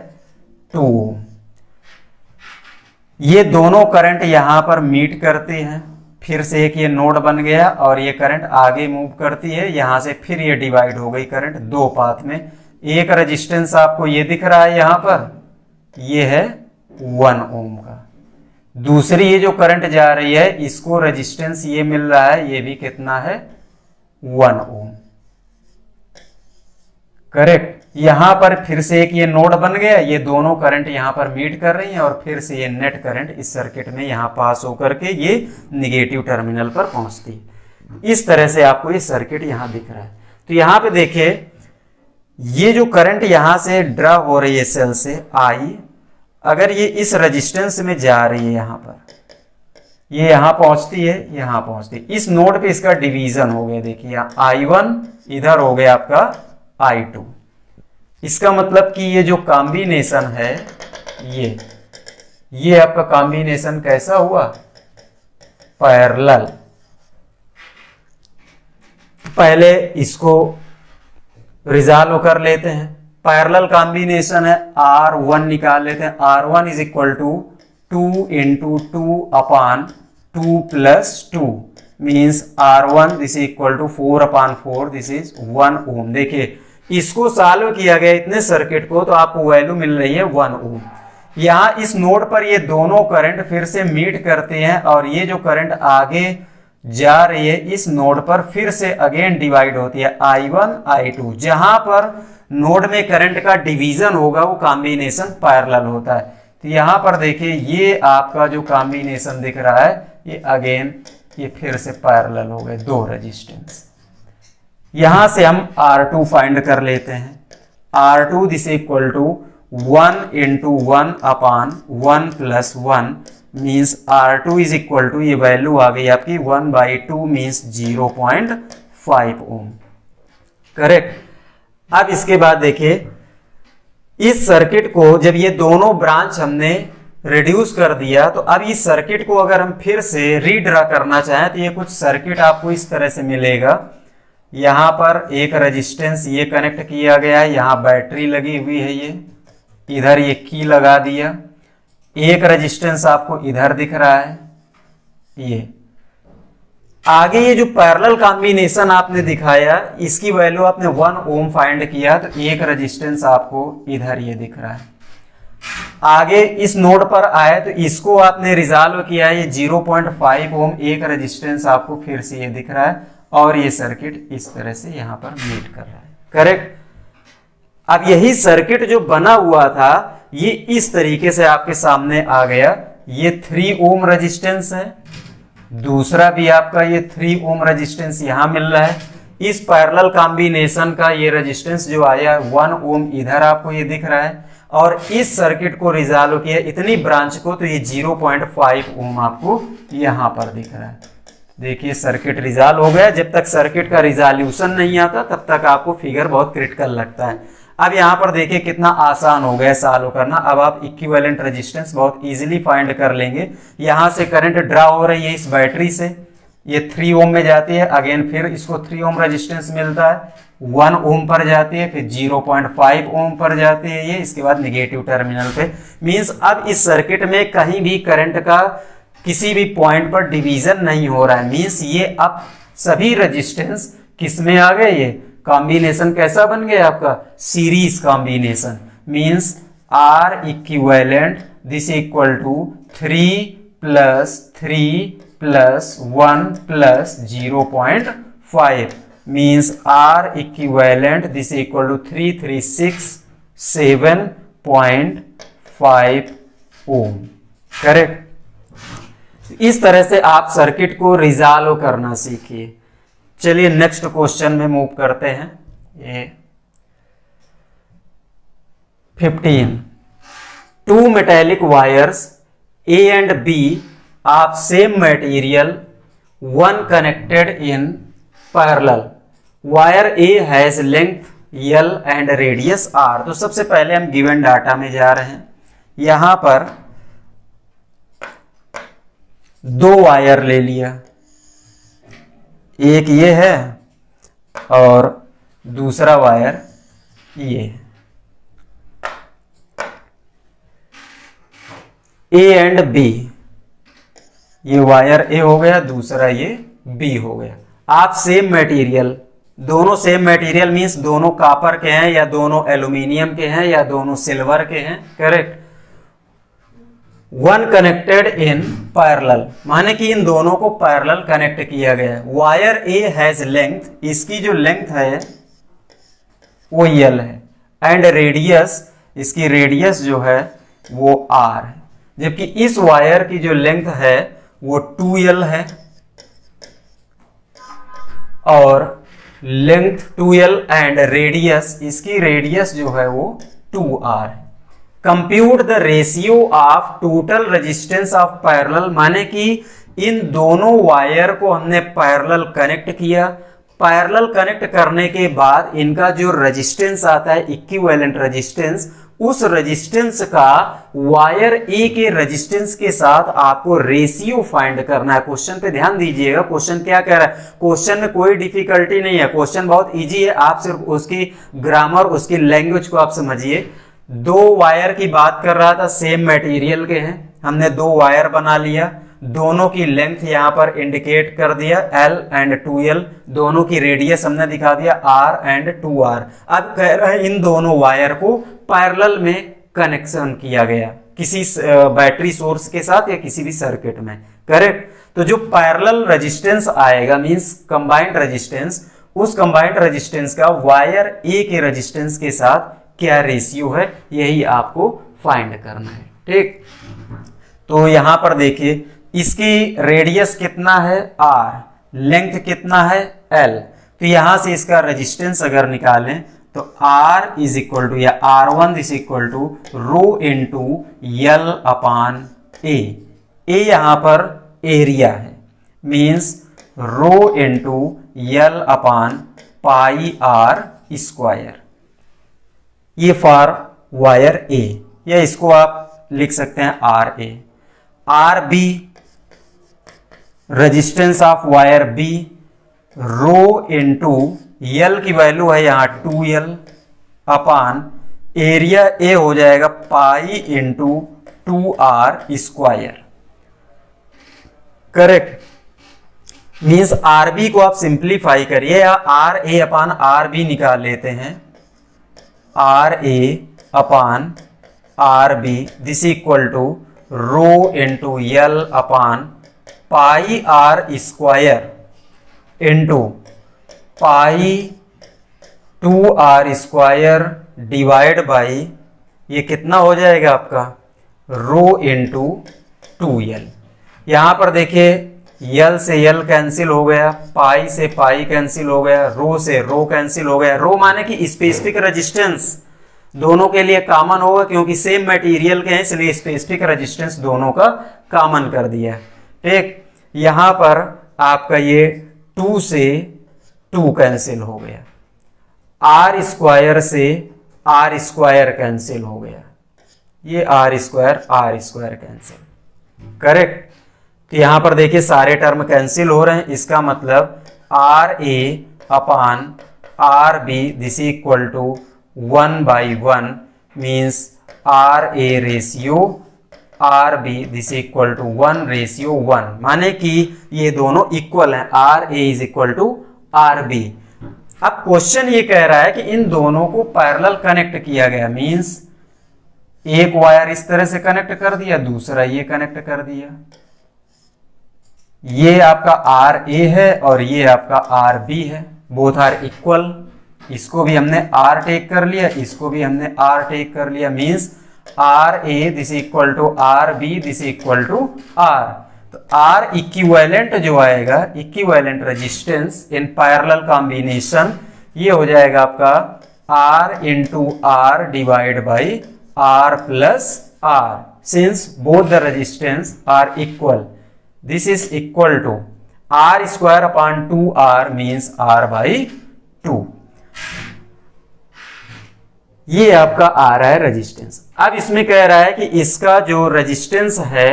2 ओम। ये दोनों करंट यहां पर मीट करती हैं, फिर से एक ये नोड बन गया और ये करंट आगे मूव करती है, यहां से फिर ये डिवाइड हो गई करंट 2 पाथ में। एक रेजिस्टेंस आपको ये दिख रहा है यहां पर, ये है 1 ओम का। दूसरी ये जो करंट जा रही है इसको रेजिस्टेंस ये मिल रहा है, ये भी कितना है 1 ओम। करेक्ट, यहां पर फिर से एक ये नोड बन गया, ये दोनों करंट यहां पर मीट कर रही हैं और फिर से ये नेट करंट इस सर्किट में यहां पास होकर के ये निगेटिव टर्मिनल पर पहुंचती है। इस तरह से आपको ये सर्किट यहां दिख रहा है। तो यहां पे देखिए ये जो करंट यहां से ड्रा हो रही है सेल से आई, अगर ये इस रेजिस्टेंस में जा रही है, यहां पर ये यहां पहुंचती है, यहां पहुंचती है, इस नोड पे इसका डिवीजन हो गया। देखिए I1 इधर हो गया आपका I2। इसका मतलब कि ये जो कॉम्बिनेशन है ये आपका कॉम्बिनेशन कैसा हुआ, पैरेलल। पहले इसको रिजॉल्व कर लेते हैं। पैरेलल कॉम्बिनेशन है, R1 निकाल लेते हैं। R1 is equal to 2 into 2/2 plus 2 means R1 this is equal to 4/4, this is 1 ohm. देखिए इसको सॉल्व किया गया इतने सर्किट को, तो आपको वैल्यू मिल रही है 1 ओम। यहाँ इस नोड पर ये दोनों करंट फिर से मीट करते हैं और ये जो करंट आगे जा रही है इस नोड पर फिर से अगेन डिवाइड होती है I1 I2। जहां पर नोड में करंट का डिवीजन होगा वो कॉम्बिनेशन पैरेलल होता है। तो यहां पर देखिए ये आपका जो कॉम्बिनेशन दिख रहा है ये अगेन ये फिर से पैरेलल हो गए 2 रेजिस्टेंस। यहां से हम R2 फाइंड कर लेते हैं। R2 this equal to 1 into 1/1 plus 1 means R2 is equal to, ये वैल्यू आ गई आपकी 1/2 मीन्स 0.5 ओम। करेक्ट। अब इसके बाद देखिए इस सर्किट को जब ये दोनों ब्रांच हमने रिड्यूस कर दिया, तो अब इस सर्किट को अगर हम फिर से रीड्रा करना चाहें तो ये कुछ सर्किट आपको इस तरह से मिलेगा। यहां पर एक रेजिस्टेंस ये कनेक्ट किया गया है, यहां बैटरी लगी हुई है, ये इधर ये की लगा दिया। एक रेजिस्टेंस आपको इधर दिख रहा है, ये आगे ये जो पैरेलल कॉम्बिनेशन आपने दिखाया इसकी वैल्यू आपने 1 ओम फाइंड किया, तो एक रेजिस्टेंस आपको इधर ये दिख रहा है। आगे इस नोड पर आए तो इसको आपने रिजॉल्व किया, ये 0.5 ओम एक रेजिस्टेंस आपको फिर से ये दिख रहा है और ये सर्किट इस तरह से यहां पर मीट कर रहा है। करेक्ट। अब यही सर्किट जो बना हुआ था ये इस तरीके से आपके सामने आ गया। ये 3 ओम रेजिस्टेंस है, दूसरा भी आपका ये 3 ओम रेजिस्टेंस यहां मिल रहा है। इस पैरेलल कॉम्बिनेशन का ये रेजिस्टेंस जो आया 1 ओम इधर आपको ये दिख रहा है और इस सर्किट को रिजॉल्व किया इतनी ब्रांच को, तो ये 0.5 ओम आपको यहां पर दिख रहा है। देखिए सर्किट रिजॉल्व हो गया। जब तक सर्किट का रिजॉल्यूशन नहीं आता तब तक आपको फिगर बहुत क्रिटिकल लगता है। अब यहाँ पर देखिए कितना आसान हो गया सॉल्व करना। अब आप इक्विवेलेंट रेजिस्टेंस बहुत इजीली फाइंड कर लेंगे। यहाँ से करंट ड्रा हो रही है इस बैटरी से, ये 3 ओम में जाती है, अगेन फिर इसको 3 ओम रेजिस्टेंस मिलता है, 1 ओम पर जाती है, फिर 0.5 ओम पर जाती है ये, इसके बाद निगेटिव टर्मिनल पे। मींस अब इस सर्किट में कहीं भी करंट का किसी भी पॉइंट पर डिवीजन नहीं हो रहा है। मींस ये अब सभी रेजिस्टेंस किस में आ गए, ये कॉम्बिनेशन कैसा बन गया आपका, series combination. Means R equivalent this equal to 3 + 3 + 1 + 0.5 means R equivalent this equal to 336.7.5 ohm, correct. इस तरह से आप सर्किट को रिजॉल्व करना सीखिए। चलिए नेक्स्ट क्वेश्चन में मूव करते हैं। ये 15 2 metallic wires A and B of same material, one connected in parallel. Wire A has length L and radius R. तो सबसे पहले हम गिवन डाटा में जा रहे हैं। यहां पर 2 वायर ले लिया, एक ये है और दूसरा वायर ये है। A एंड B, ये वायर A हो गया, दूसरा ये B हो गया। आप सेम मटेरियल, दोनों सेम मटेरियल मींस दोनों कॉपर के हैं या दोनों एल्यूमिनियम के हैं या दोनों सिल्वर के हैं, correct. One connected in parallel, माने कि इन दोनों को पैरेलल कनेक्ट किया गया है। वायर ए हैज लेंथ, इसकी जो लेंथ है वो L है, एंड रेडियस, इसकी रेडियस जो है वो R है। जबकि इस वायर की जो लेंथ है वो 2L है और लेंथ 2L एंड रेडियस, इसकी रेडियस जो है वो 2R है। Compute the ratio of total resistance of parallel, माने कि इन दोनों वायर को हमने पैरेलल कनेक्ट किया। पैरेलल कनेक्ट करने के बाद इनका जो रेजिस्टेंस आता है इक्विवेलेंट रेजिस्टेंस, उस रेजिस्टेंस का वायर ए के रेजिस्टेंस के साथ आपको रेशियो फाइंड करना है। क्वेश्चन पे ध्यान दीजिएगा, क्वेश्चन क्या कह रहा है, क्वेश्चन में कोई डिफिकल्टी नहीं है, क्वेश्चन बहुत इजी है। आप सिर्फ उसकी ग्रामर, उसकी लैंग्वेज को आप समझिए। 2 वायर की बात कर रहा था, सेम मटेरियल के हैं, हमने 2 वायर बना लिया, दोनों की लेंथ यहां पर इंडिकेट कर दिया L एंड 2L, दोनों की रेडियस हमने दिखा दिया R एंड 2R। अब कह रहे हैं इन दोनों वायर को पैरेलल में कनेक्शन किया गया किसी बैटरी सोर्स के साथ या किसी भी सर्किट में, करेक्ट। तो जो पैरेलल रेजिस्टेंस आएगा मींस कंबाइंड रेजिस्टेंस, उस कंबाइंड रेजिस्टेंस का वायर ए के रेजिस्टेंस के साथ क्या रेशियो है, यही आपको फाइंड करना है, ठीक। तो यहां पर देखिए इसकी रेडियस कितना है R, लेंथ कितना है L, तो यहां से इसका रेजिस्टेंस अगर निकालें तो R इज इक्वल टू या R1 is equal to rho into L upon A। A यहां पर एरिया है, means rho into L upon pi R square, ये फॉर वायर A, या इसको आप लिख सकते हैं RA। RB resistance of wire B, rho into L की वैल्यू है यहां 2L अपान एरिया A हो जाएगा pi into 2R square, correct. Means RB को आप सिंप्लीफाई करिए या RA अपान RB निकाल लेते हैं, RA upon RB this equal to rho into L upon pi R square into pi 2R square divide by, ये कितना हो जाएगा आपका रो इंटू 2L। यहां पर देखिए L से L कैंसिल हो गया, पाई से पाई कैंसिल हो गया, रो से रो कैंसिल हो गया। रो माने कि स्पेसिफिक रेजिस्टेंस दोनों के लिए कॉमन होगा, क्योंकि सेम मटेरियल के हैं इसलिए स्पेसिफिक रेजिस्टेंस दोनों का कॉमन कर दिया, ठीक। यहां पर आपका ये 2 से 2 कैंसिल हो गया, आर स्क्वायर से आर स्क्वायर कैंसिल हो गया, ये आर स्क्वायर कैंसिल, करेक्ट। तो यहां पर देखिए सारे टर्म कैंसिल हो रहे हैं, इसका मतलब R A upon R B this equal to 1/1 means R A ratio R B this equal to 1:1, माने कि ये दोनों इक्वल हैं, R A is equal to R B. अब क्वेश्चन ये कह रहा है कि इन दोनों को पैरेलल कनेक्ट किया गया, मीन्स एक वायर इस तरह से कनेक्ट कर दिया, दूसरा ये कनेक्ट कर दिया, ये आपका आर ए है और ये आपका आर बी है, बोथ आर इक्वल। इसको भी हमने आर टेक कर लिया, इसको भी हमने आर टेक कर लिया, means R A this equal to R B this equal to R. तो आर इक्विवेलेंट जो आएगा, equivalent resistance in parallel combination, ये हो जाएगा आपका R into R divide by R plus R, since both the resistance are equal, this is equal to R square upon 2r means r/2। ये आपका आ रहा है रेजिस्टेंस। अब इसमें कह रहा है कि इसका जो रेजिस्टेंस है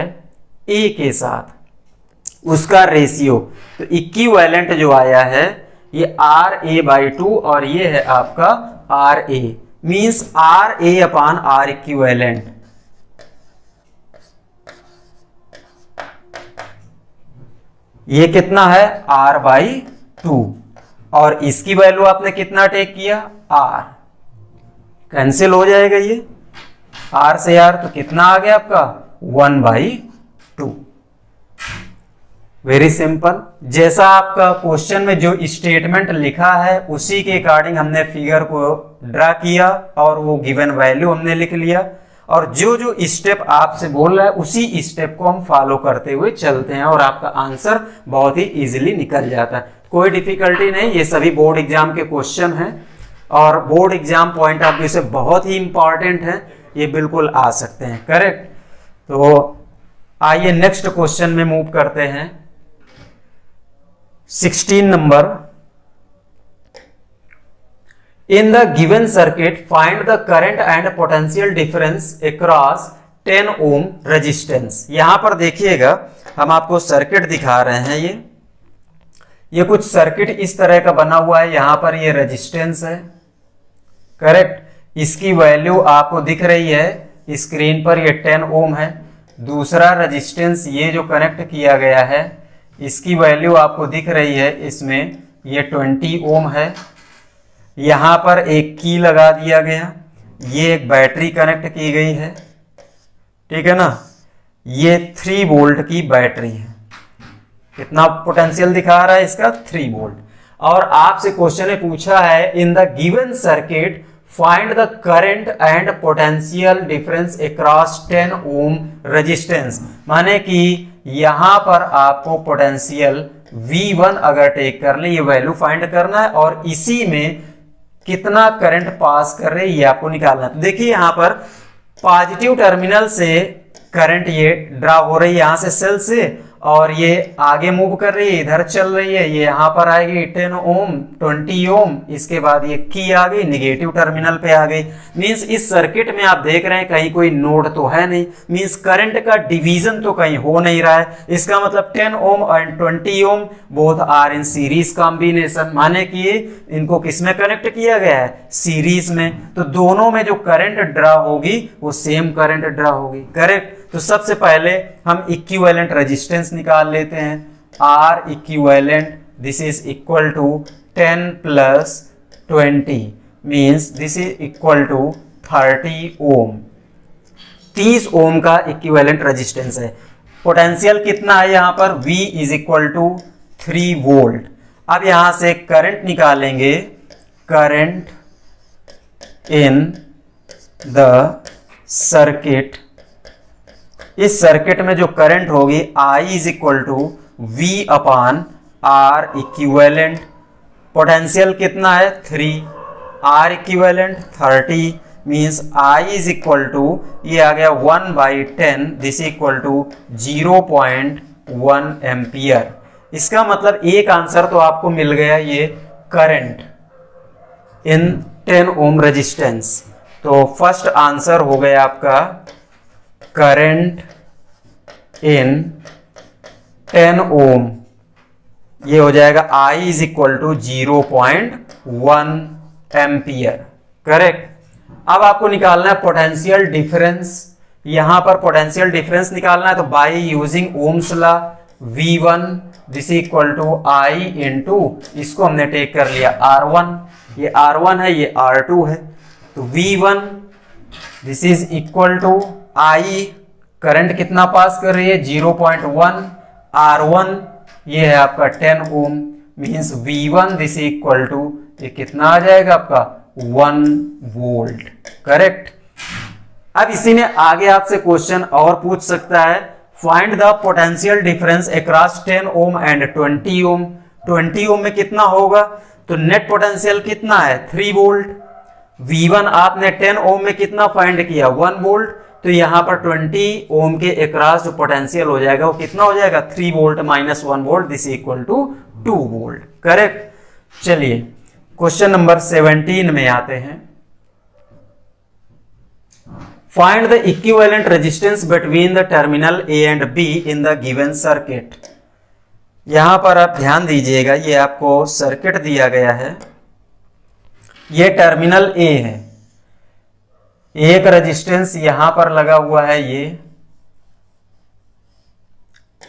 ए के साथ उसका रेशियो, तो इक्विवेलेंट जो आया है ये RA/2 और ये है आपका RA, means RA upon R equivalent, ये कितना है R/2 और इसकी वैल्यू आपने कितना टेक किया R, कैंसिल हो जाएगा ये R से R, तो कितना आ गया आपका 1/2। वेरी सिंपल, जैसा आपका क्वेश्चन में जो स्टेटमेंट लिखा है उसी के अकॉर्डिंग हमने फिगर को ड्रा किया और वो गिवन वैल्यू हमने लिख लिया, और जो जो स्टेप आपसे बोल रहा है उसी स्टेप को हम फॉलो करते हुए चलते हैं और आपका आंसर बहुत ही इजीली निकल जाता है। कोई डिफिकल्टी नहीं, ये सभी बोर्ड एग्जाम के क्वेश्चन हैं और board exam point of view से बहुत ही इंपॉर्टेंट है, ये बिल्कुल आ सकते हैं, करेक्ट। तो आइए नेक्स्ट क्वेश्चन में मूव करते हैं। 16 number, in the given circuit find the current and potential difference across 10 ohm resistance। यहां पर देखिएगा हम आपको सर्किट दिखा रहे हैं, ये कुछ सर्किट इस तरह का बना हुआ है, यहां पर ये रेजिस्टेंस है, करेक्ट। इसकी वैल्यू आपको दिख रही है स्क्रीन पर, ये 10 ओम है। दूसरा रेजिस्टेंस ये जो कनेक्ट किया गया है इसकी वैल्यू आपको दिख रही है, इसमें ये 20 ओम है। यहां पर एक की लगा दिया गया, ये एक बैटरी कनेक्ट की गई है, ठीक है ना, ये 3 वोल्ट की बैटरी है। कितना पोटेंशियल दिखा रहा है इसका 3 वोल्ट। और आपसे क्वेश्चन ने पूछा है in the given circuit find the current and potential difference across 10 ohm resistance, माने कि यहां पर आपको पोटेंशियल V1 अगर टेक कर ले, ये वैल्यू फाइंड करना है और इसी में कितना करंट पास कर रहे ये आपको निकालना है। तो देखिए यहां पर पॉजिटिव टर्मिनल से करंट ये ड्रा हो रही है यहां से सेल से, और ये आगे मूव कर रही है, इधर चल रही है, ये यहां पर आएगी 10 ओम 20 ओम, इसके बाद ये की आ गई निगेटिव टर्मिनल पे आ गई। मींस इस सर्किट में आप देख रहे हैं कहीं कोई नोड तो है नहीं, मींस करंट का डिवीजन तो कहीं हो नहीं रहा है। इसका मतलब 10 ohm and 20 ohm both are in series combination, माने कि इनको किसमें कनेक्ट किया गया है सीरीज में, तो दोनों में जो करंट ड्रा होगी वो सेम करंट ड्रा होगी, करेक्ट। तो सबसे पहले हम इक्विवेलेंट रेजिस्टेंस निकाल लेते हैं, R equivalent this is equal to 10 plus 20 means this is equal to 30 ohm, 30 ohm का इक्विवेलेंट रेजिस्टेंस है। पोटेंशियल कितना है यहां पर V is equal to 3 volt. अब यहां से करंट निकालेंगे, करंट इन द सर्किट, इस सर्किट में जो करंट होगी I is equal to V upon R equivalent. Potential कितना है 3, R equivalent 30 means I is equal to, ये आ गया 1/10 दिस इक्वल टू 0.1 एम्पियर। इसका मतलब एक आंसर तो आपको मिल गया, ये करंट इन 10 ओम रेजिस्टेंस। तो फर्स्ट आंसर हो गया आपका करंट इन 10 ओम, ये हो जाएगा I is equal to 0.1 ampere. Correct. अब आपको निकालना है पोटेंशियल डिफरेंस। यहां पर पोटेंशियल डिफरेंस निकालना है तो by using ohm's law V1 this equal to I into, इसको हमने टेक कर लिया R1, ये R1 है ये R2 है, तो V1 this is equal to I, current कितना पास कर रही है 0.1, R1 ये है आपका 10 ohm, means V1 this equal to, ये कितना आ जाएगा आपका 1 वोल्ट। करेक्ट। अब इसी में आगे आपसे क्वेश्चन और पूछ सकता है, find the potential difference across 10 ohm and 20 ओम। 20 ओम में कितना होगा, तो नेट पोटेंशियल कितना है 3 वोल्ट। V1 आपने 10 ओम में कितना फाइंड किया 1 वोल्ट, तो यहां पर 20 ओम के अक्रॉस जो पोटेंशियल हो जाएगा वो कितना हो जाएगा 3 volt minus 1 volt this equal to 2 volt. Correct. चलिए क्वेश्चन नंबर 17 में आते हैं। Find the equivalent resistance between the terminal A and B in the given circuit. यहां पर आप ध्यान दीजिएगा, ये आपको सर्किट दिया गया है, ये टर्मिनल A है, एक रेजिस्टेंस यहां पर लगा हुआ है ये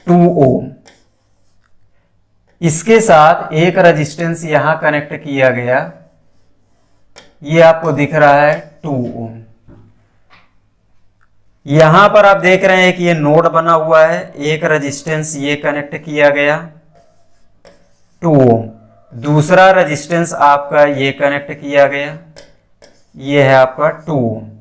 2 ओम, इसके साथ एक रेजिस्टेंस यहां कनेक्ट किया गया, ये आपको दिख रहा है 2 ओम। यहां पर आप देख रहे हैं कि ये नोड बना हुआ है, एक रेजिस्टेंस ये कनेक्ट किया गया 2 ओम, दूसरा रेजिस्टेंस आपका ये कनेक्ट किया गया, ये है आपका 2 ओम।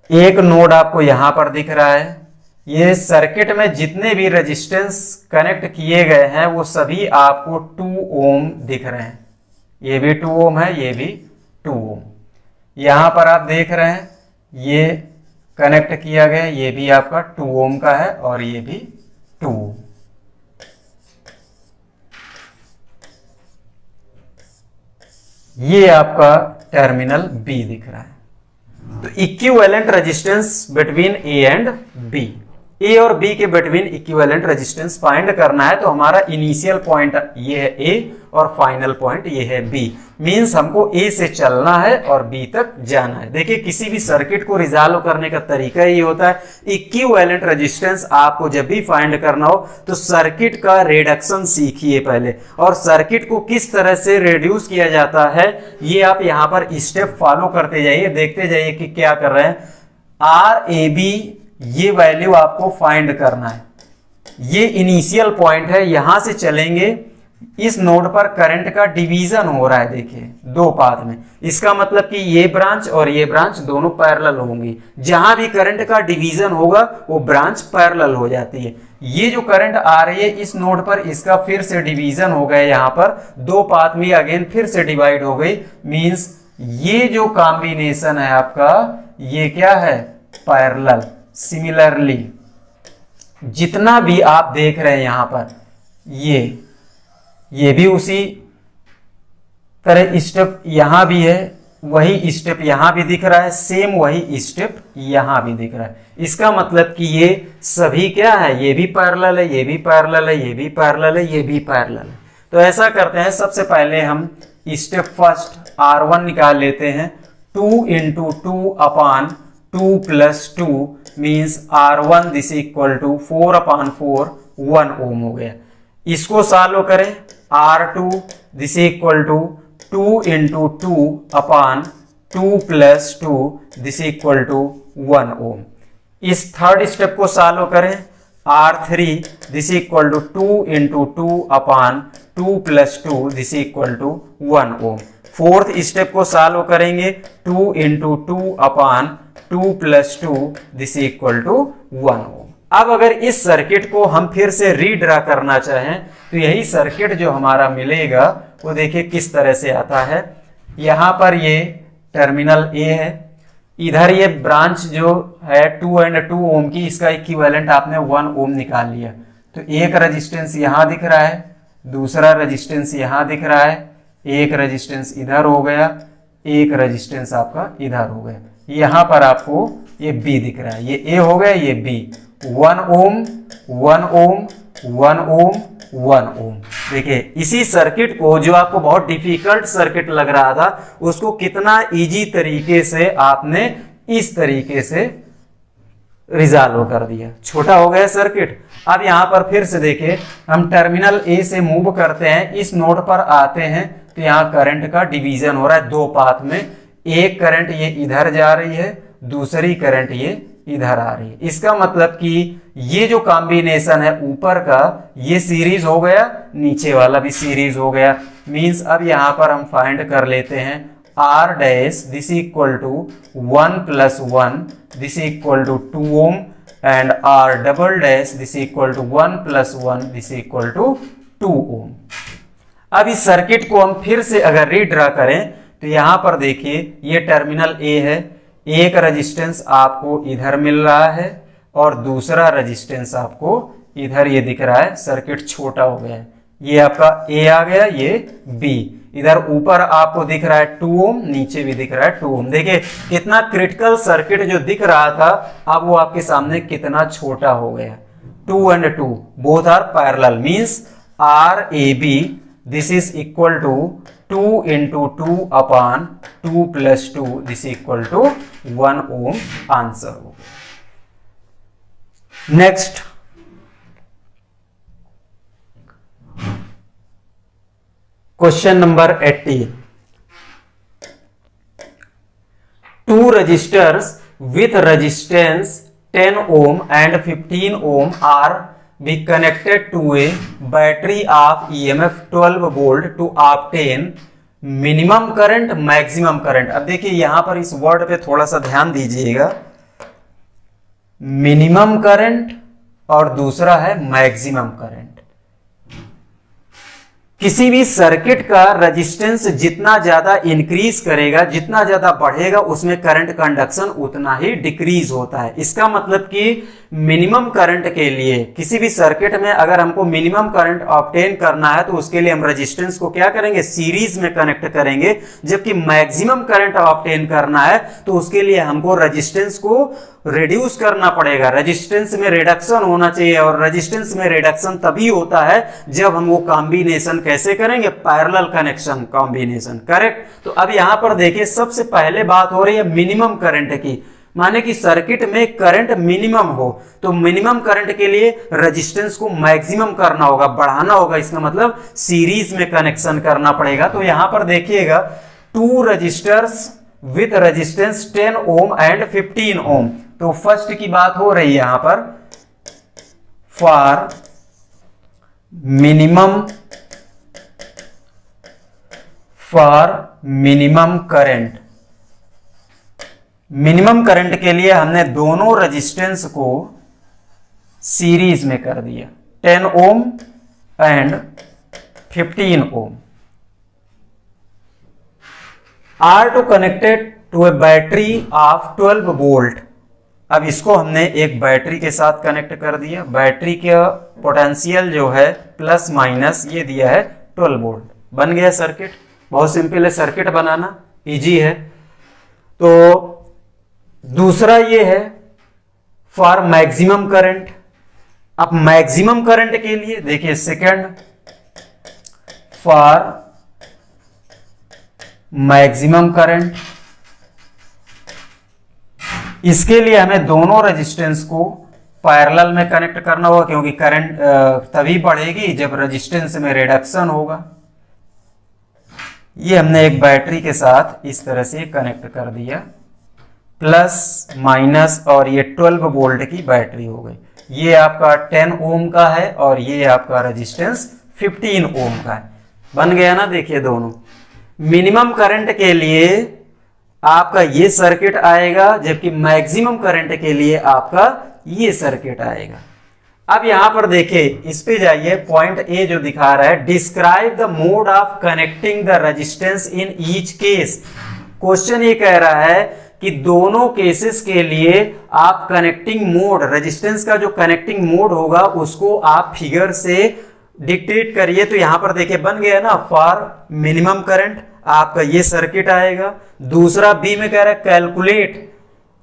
एक नोड आपको यहां पर दिख रहा है। ये सर्किट में जितने भी रेजिस्टेंस कनेक्ट किए गए हैं वो सभी आपको 2 ओम दिख रहे हैं, ये भी 2 ओम है, ये भी 2 ओम। यहां पर आप देख रहे हैं ये कनेक्ट किया गया, ये भी आपका 2 ओम का है और ये भी 2 ओम। ये आपका टर्मिनल B दिख रहा है। तो equivalent resistance between A and B, A और B के बिटवीन इक्विवेलेंट रेजिस्टेंस फाइंड करना है। तो हमारा इनिशियल पॉइंट ये है A और फाइनल पॉइंट ये है B, मींस हमको A से चलना है और B तक जाना है। देखिए किसी भी सर्किट को रिजॉल्व करने का तरीका ये होता है, इक्विवेलेंट रेजिस्टेंस आपको जब भी फाइंड करना हो तो सर्किट का रिडक्शन सीखिए पहले, और सर्किट को किस तरह से रिड्यूस किया जाता है ये आप यहाँ पर स्टेप फॉलो करते जाइए, देखते जाइए कि क्या कर रहे हैं। RAB ये वैल्यू आपको फाइंड करना है, ये इनिशियल पॉइंट है, यहां से चलेंगे, इस नोड पर करंट का डिवीजन हो रहा है, देखिए 2 पाथ में, इसका मतलब कि ये ब्रांच और ये ब्रांच दोनों पैरेलल होंगी, जहां भी करंट का डिवीजन होगा वो ब्रांच पैरेलल हो जाती है। ये जो करंट आ रही है इस नोड पर, इसका फिर से डिवीजन हो गया, यहां पर 2 पाथ में अगेन फिर से डिवाइड हो गई, मींस ये जो कॉम्बिनेशन है आपका ये क्या है पैरेलल। सिमिलरली जितना भी आप देख रहे हैं यहां पर ये भी उसी तरह स्टेप यहां भी है, वही स्टेप यहां भी दिख रहा है, सेम वही स्टेप यहां भी दिख रहा है। इसका मतलब कि ये सभी क्या है, ये भी पैरेलल है, ये भी पैरेलल है, ये भी पैरेलल है, ये भी पैरेलल है। तो ऐसा करते हैं, सबसे पहले हम स्टेप फर्स्ट R1 निकाल लेते हैं। 2 into 2 upon 2 plus 2 means R1 this equal to 4 upon 4 1 ohm हो गया। इसको सॉल्व करें, R2 this equal to 2 into 2 upon 2 plus 2 this equal to 1 ohm. इस थर्ड स्टेप को सॉल्व करें, R3 this equal to 2 into 2 upon 2 plus 2 this equal to 1 ohm. Fourth step को solve करेंगे, 2 into 2 upon 2 plus 2 this equal to 1 ohm. अब अगर इस circuit को हम फिर से रीड्रा करना चाहें तो यही सर्किट जो हमारा मिलेगा वो देखिए किस तरह से आता है। यहां पर ये टर्मिनल A है, इधर ये ब्रांच जो है 2 एंड 2 ओम की, इसका इक्विवेलेंट आपने 1 ओम निकाल लिया। तो एक रेजिस्टेंस यहां दिख रहा है, दूसरा रेजिस्टेंस यहां दिख रहा है, एक रेजिस्टेंस इधर हो गया, एक रेजिस्टेंस आपका इधर हो गया। यहां पर आपको ये B दिख रहा है, ये A हो गया, ये B। 1 ओम 1 ओम 1 ओम 1 ओम। देखिए इसी सर्किट को, जो आपको बहुत डिफिकल्ट सर्किट लग रहा था, उसको कितना इजी तरीके से आपने इस तरीके से रिजॉल्व कर दिया। छोटा हो गया सर्किट। अब यहां पर फिर से देखिए, हम टर्मिनल A से मूव करते हैं, इस नोड पर आते हैं, तो यहां करंट का डिवीजन हो रहा है दो पाथ में। एक करंट ये इधर जा रही है, दूसरी करंट ये इधर आ रही है। इसका मतलब कि ये जो कॉम्बिनेशन है ऊपर का, ये सीरीज हो गया, नीचे वाला भी सीरीज हो गया। मींस अब यहां पर हम फाइंड कर लेते हैं R dash this equal to 1 plus 1 this equal to 2 ohm and R double dash this equal to 1 plus 1 this equal to 2 ohm. अब इस सर्किट को हम फिर से अगर रीड्रा करें तो यहां पर देखिए, ये टर्मिनल A है, एक रेजिस्टेंस आपको इधर मिल रहा है और दूसरा रेजिस्टेंस आपको इधर ये दिख रहा है। सर्किट छोटा हो गया है, ये आपका A आ गया, ये B। इधर ऊपर आपको दिख रहा है 2 ओम, नीचे भी दिख रहा है 2 ओम। देखिए कितना क्रिटिकल सर्किट जो दिख रहा था, अब वो आपके सामने कितना छोटा हो गया। 2 and 2 both are parallel, means RAB this is equal to 2 into 2 upon 2 plus 2 this equal to 1 ohm answer हो गया। Next, question number 80। Two resistors with resistance 10 ohm and 15 ohm are be connected to a battery of EMF 12 volt to obtain minimum current maximum current। अब देखिए यहां पर इस word पे थोड़ा सा ध्यान दीजिएगा, मिनिमम करंट और दूसरा है मैक्सिमम करंट। किसी भी सर्किट का रेजिस्टेंस जितना ज्यादा इंक्रीज करेगा, जितना ज्यादा बढ़ेगा, उसमें करंट कंडक्शन उतना ही डिक्रीज होता है। इसका मतलब कि मिनिमम करंट के लिए किसी भी सर्किट में अगर हमको मिनिमम करंट ऑब्टेन करना है तो उसके लिए हम रेजिस्टेंस को क्या करेंगे, सीरीज में कनेक्ट करेंगे। जबकि मैक्सिमम करंट ऑब्टेन करना है तो उसके लिए हमको रेजिस्टेंस को रिड्यूस करना पड़ेगा, रेजिस्टेंस में रिडक्शन होना चाहिए। और रेजिस्टेंस में रिडक्शन तभी होता है जब हम वो कॉम्बिनेशन कैसे करेंगे, पैरेलल कनेक्शन कॉम्बिनेशन। करेक्ट। तो अब यहां पर देखिए, सबसे पहले बात हो रही है मिनिमम करंट की, माने कि सर्किट में करंट मिनिमम हो, तो मिनिमम करंट के लिए रेजिस्टेंस को मैक्सिमम करना होगा, बढ़ाना होगा। इसका मतलब सीरीज में कनेक्शन करना पड़ेगा। तो यहां पर देखिएगा 2 resistors with resistance 10 ohm and 15 ohm. तो फर्स्ट की बात हो रही है यहां पर for minimum current. Minimum current के लिए हमने दोनों रेजिस्टेंस को सीरीज में कर दिया, 10 ohm and 15 ohm. Are to connected to a battery of 12 volt. अब इसको हमने एक बैटरी के साथ कनेक्ट कर दिया। बैटरी का पोटेंशियल जो है प्लस माइनस ये दिया है 12 वोल्ट। बन गया सर्किट। बहुत सिंपल है सर्किट बनाना, इजी है। तो दूसरा ये है फॉर मैक्सिमम करंट। अब मैक्सिमम करंट के लिए देखिए सेकंड फॉर मैक्सिमम करंट, इसके लिए हमें दोनों रेजिस्टेंस को पैरेलल में कनेक्ट करना होगा, क्योंकि करंट तभी बढ़ेगी जब रेजिस्टेंस में रिडक्शन होगा। ये हमने एक बैटरी के साथ इस तरह से कनेक्ट कर दिया, प्लस माइनस, और ये 12 वोल्ट की बैटरी हो गई। ये आपका 10 ओम का है और ये आपका रेजिस्टेंस 15 ओम का है। बन गया ना। देखिए दोनों मिनिमम करंट के लिए आपका ये सर्किट आएगा, जबकि मैक्सिमम करंट के लिए आपका ये सर्किट आएगा। अब यहां पर देखिए, इस पे जाइए, पॉइंट ए जो दिखा रहा है, describe the mode of connecting the resistance in each case. Question ये कह रहा है कि दोनों केसेस के लिए आप कनेक्टिंग मोड, रेजिस्टेंस का जो कनेक्टिंग मोड होगा उसको आप फिगर से डिक्टेट करिए। तो यहां पर देखिए बन गया ना, फॉर मिनिमम करंट आपका ये सर्किट आएगा। दूसरा बी में कह रहा है calculate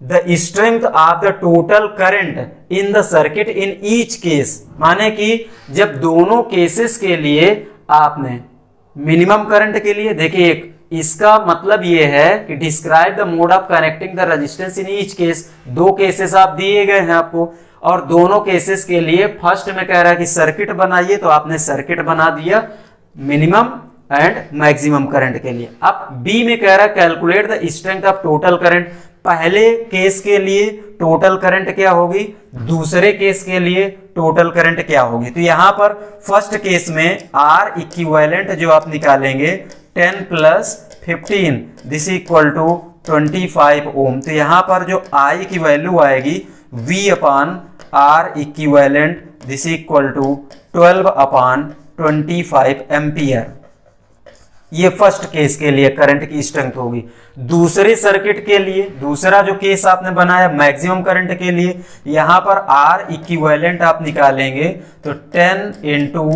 the strength of the total current in the circuit in each case, माने कि जब दोनों केसेस के लिए आपने मिनिमम करंट के लिए देखिए, एक इसका मतलब ये है कि describe the mode of connecting the resistance in each case. दो केसेस आप दिए गए हैं आपको, और दोनों केसेस के लिए फर्स्ट में कह रहा है कि सर्किट बनाइए, तो आपने सर्किट बना दिया मिनिमम एंड मैक्सिमम करंट के लिए। अब बी में कह रहा है calculate the strength of total current. पहले केस के लिए टोटल करंट क्या होगी, दूसरे केस के लिए टोटल करंट क्या होगी। तो यहां पर फर्स्ट केस में आर इक्विवेलेंट जो आप निकालेंगे 10 प्लस 15 दिस इक्वल टू 25 ओम। तो यहां पर जो आई की वैल्यू आएगी V upon R equivalent this equal to 12 upon 25 ampere. ये फर्स्ट केस के लिए करंट की स्ट्रेंथ होगी। दूसरे सर्किट के लिए, दूसरा जो केस आपने बनाया मैक्सिमम करंट के लिए, यहां पर आर इक्विवेलेंट आप निकालेंगे तो 10 इंटू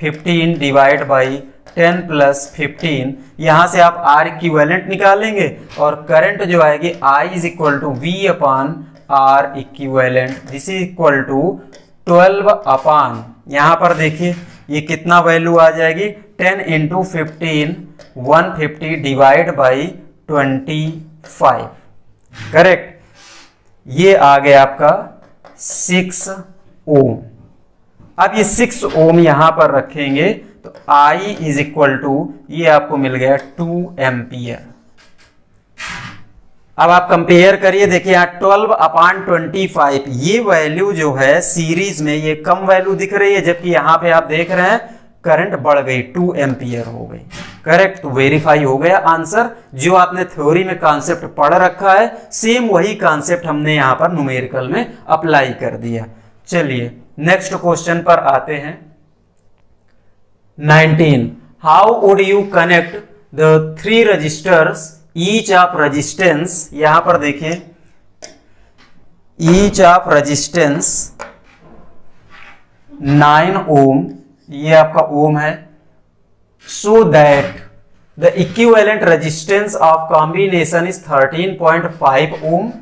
15 डिवाइड बाई 10 प्लस 15, यहां से आप आर इक्विवेलेंट निकालेंगे और करंट जो आएगी I is equal to V upon R equivalent this is equal to 12 upon, यहां पर देखिए ये कितना वैल्यू आ जाएगी 10 इंटू 15 150 डिवाइड बाई 25, करेक्ट। ये आ गया आपका 6 ओम। अब ये 6 ओम यहां पर रखेंगे तो I इज इक्वल टू ये आपको मिल गया 2 एम्पियर। अब आप कंपेयर करिए, देखिए यहाँ 12 अपान 25 ये वैल्यू जो है सीरीज में ये कम वैल्यू दिख रही है, जबकि यहां पे आप देख रहे हैं करंट बढ़ गई 2 एम्पियर हो गई, करेक्ट। तो वेरीफाई हो गया आंसर। जो आपने थ्योरी में कॉन्सेप्ट पढ़ रखा है सेम वही कॉन्सेप्ट हमने यहां पर न्यूमेरिकल में अप्लाई कर दिया। चलिए नेक्स्ट क्वेश्चन पर आते हैं। 19 how would you connect the 3 resistors each of resistance, यहां पर देखिए ईच ऑफ रेजिस्टेंस 9 ओम, ये आपका ओम है, so that the equivalent resistance of combination is 13.5 ohm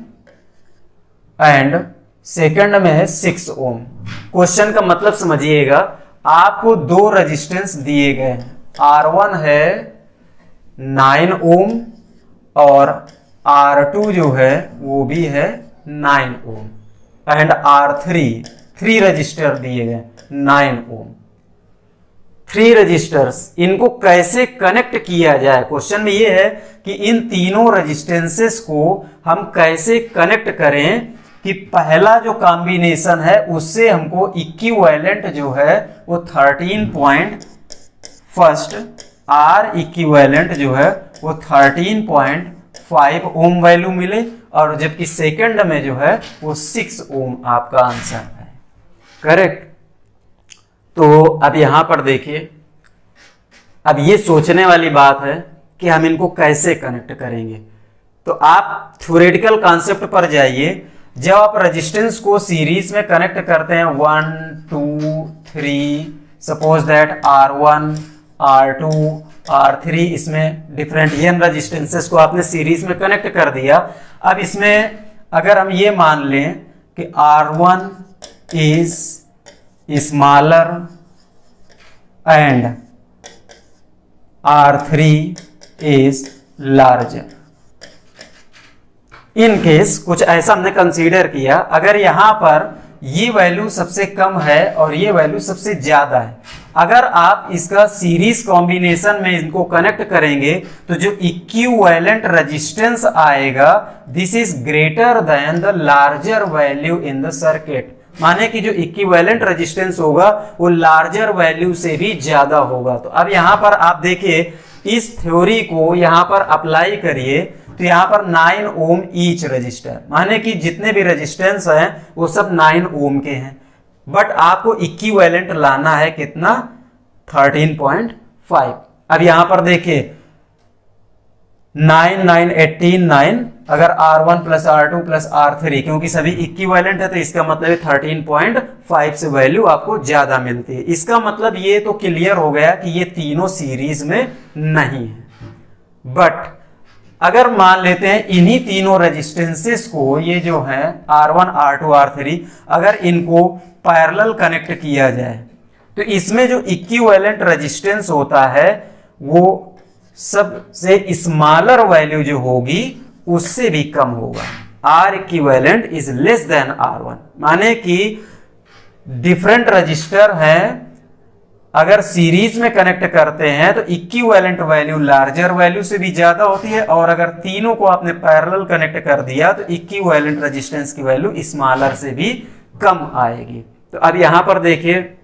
and second में है 6 ओम। क्वेश्चन का मतलब समझिएगा, आपको दो रेजिस्टेंस दिए गए हैं, R1 है 9 ओम और R2 जो है वो भी है 9 ओम एंड R3 3 रजिस्टर दिए गए 9 ओम। 3 रजिस्टर्स, इनको कैसे कनेक्ट किया जाए, क्वेश्चन में ये है कि इन तीनों रजिस्टेंसेस को हम कैसे कनेक्ट करें कि पहला जो कॉम्बिनेशन है उससे हमको इक्विवेलेंट जो है वो 13 आर इक्विवेलेंट जो है वो 13.5 ओम वैल्यू मिले, और जबकि सेकंड में जो है वो 6 ओम आपका आंसर है, करेक्ट। तो अब यहां पर देखिए, अब ये सोचने वाली बात है कि हम इनको कैसे कनेक्ट करेंगे। तो आप थ्योरेटिकल कॉन्सेप्ट पर जाइए। जब आप रेजिस्टेंस को सीरीज में कनेक्ट करते हैं 1 2 3, suppose that R1 R2 R3, इसमें डिफरेंट n रेजिस्टेंसेस को आपने सीरीज में कनेक्ट कर दिया। अब इसमें अगर हम ये मान लें कि R1 is smaller and R3 is larger, in case कुछ ऐसा हमने कंसीडर किया, अगर यहां पर ये वैल्यू सबसे कम है और ये वैल्यू सबसे ज्यादा है, अगर आप इसका सीरीज कॉम्बिनेशन में इनको कनेक्ट करेंगे तो जो इक्विवेलेंट रेजिस्टेंस आएगा this is greater than the larger value in the circuit, माने कि जो इक्विवेलेंट रेजिस्टेंस होगा वो लार्जर वैल्यू से भी ज्यादा होगा। तो अब यहां पर आप देखिए, इस थ्योरी को यहां पर अप्लाई करिए तो यहां पर 9 ओम ईच रजिस्टर, माने कि जितने भी रेजिस्टेंस हैं वो सब 9 ओम के हैं, बट आपको इक्विवेलेंट लाना है कितना 13.5। अब यहां पर देखिए 9 9 18 9 अगर R1 plus R2 plus R3, क्योंकि सभी इक्विवेलेंट है तो इसका मतलब 13.5 से वैल्यू आपको ज्यादा मिलती है। इसका मतलब ये तो क्लियर हो गया कि ये तीनों सीरीज में नहीं है। बट अगर मान लेते हैं इन्हीं तीनों रेजिस्टेंसेस को, ये जो है R1 R2 R3, अगर इनको पैरेलल कनेक्ट किया जाए तो इसमें जो इक्विवेलेंट रेजिस्टेंस होता है वो सबसे स्मॉलर वैल्यू जो होगी उससे भी कम होगा। R equivalent is less than R1, माने कि डिफरेंट रजिस्टर हैं, अगर सीरीज में कनेक्ट करते हैं तो इक्विवेलेंट वैल्यू लार्जर वैल्यू से भी ज्यादा होती है, और अगर तीनों को आपने पैरेलल कनेक्ट कर दिया तो इक्विवेलेंट रेजिस्टेंस की वैल्यू स्मॉलर से भी कम आएगी। तो अब यहां पर देखिए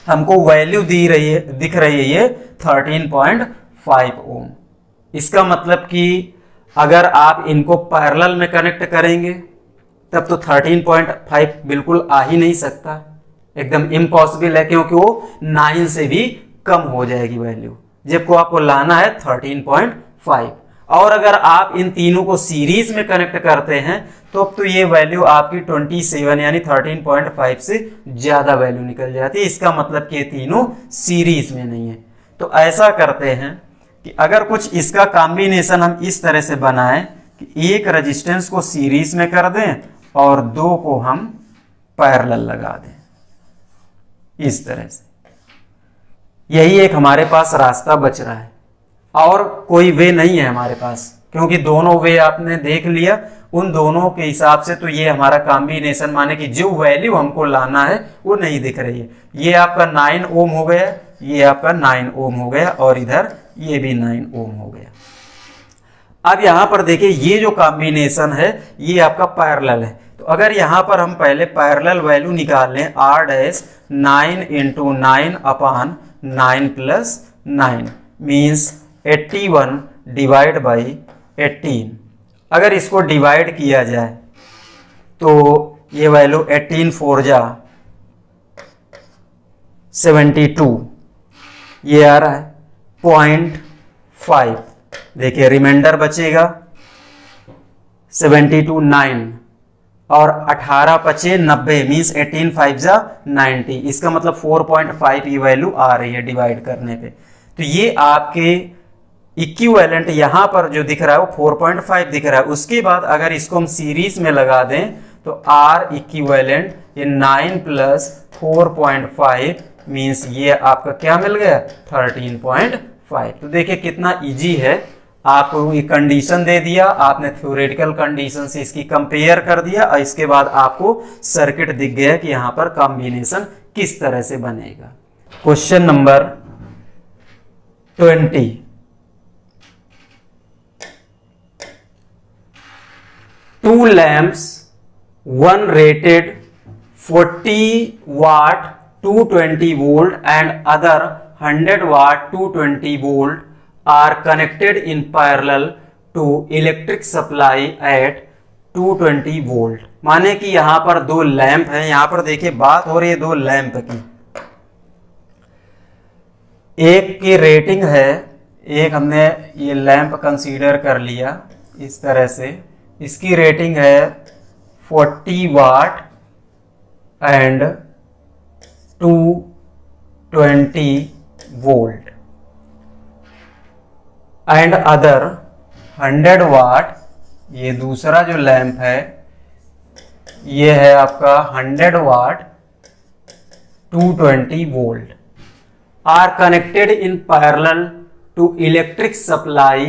हमको वैल्यू दिख रही है ये 13.5 ओम। इसका मतलब कि अगर आप इनको पैरेलल में कनेक्ट करेंगे तब तो 13.5 बिल्कुल आ ही नहीं सकता, एकदम इम्पॉसिबल है, क्योंकि वो 9 से भी कम हो जाएगी वैल्यू, जबकि आपको लाना है 13.5। और अगर आप इन तीनों को सीरीज में कनेक्ट करते हैं तो ये वैल्यू आपकी 27 यानी 13.5 से ज्यादा वैल्यू निकल जाती है। इसका मतलब कि ये तीनों सीरीज में नहीं है। तो ऐसा करते हैं कि अगर कुछ इसका कॉम्बिनेशन हम इस तरह से बनाएं कि एक रेजिस्टेंस को सीरीज में कर दें और दो को हम पैरेलल लगा दें, इस तरह से। यही एक हमारे पास रास्ता बच रहा है, और कोई वे नहीं है हमारे पास, क्योंकि दोनों वे आपने देख लिया। उन दोनों के हिसाब से तो ये हमारा कॉम्बिनेशन, माने कि जो वैल्यू हमको लाना है वो नहीं दिख रही है। ये आपका 9 ओम हो गया, ये आपका 9 ओम हो गया, और इधर ये भी 9 ओम हो गया। अब यहां पर देखिए ये जो कॉम्बिनेशन है ये आपका पैरेलल है। तो अगर यहां पर हम पहले पैरेलल वैल्यू निकाल लें, R dash 9 into 9 upon 9 plus 9 means 81 divide by 18। अगर इसको डिवाइड किया जाए तो ये वैल्यू 18 4 जा 72, ये आ रहा है 0.5। देखिए रिमाइंडर बचेगा 72 9 और 18 पचे 90 मीन्स 18 5 जा 90। इसका मतलब 4.5 की वैल्यू आ रही है डिवाइड करने पे। तो ये आपके इक्विवेलेंट यहां पर जो दिख रहा है वो 4.5 दिख रहा है। उसके बाद अगर इसको हम सीरीज में लगा दें तो R इक्विवेलेंट ये 9 प्लस 4.5 मीन्स ये आपका क्या मिल गया 13.5। तो देखिए कितना इजी है, आपको ये कंडीशन दे दिया, आपने थ्योरेटिकल कंडीशन से इसकी कंपेयर कर दिया, और इसके बाद आपको सर्किट दिख गया कि यहां पर कॉम्बिनेशन किस तरह से बनेगा। Question number 20, two lamps, one rated 40 watt 220 volt and other 100 watt 220 volt are connected in parallel to electric supply at 220 volt। माने कि यहां पर दो लैंप हैं। यहां पर देखिए बात हो रही है दो लैंप की, एक की रेटिंग है, एक हमने ये लैंप कंसीडर कर लिया इस तरह से, इसकी रेटिंग है 40 watt and 220 volt and other 100 watt. ये दूसरा जो लैंप है ये है आपका 100 watt 220 volt are connected in parallel to electric supply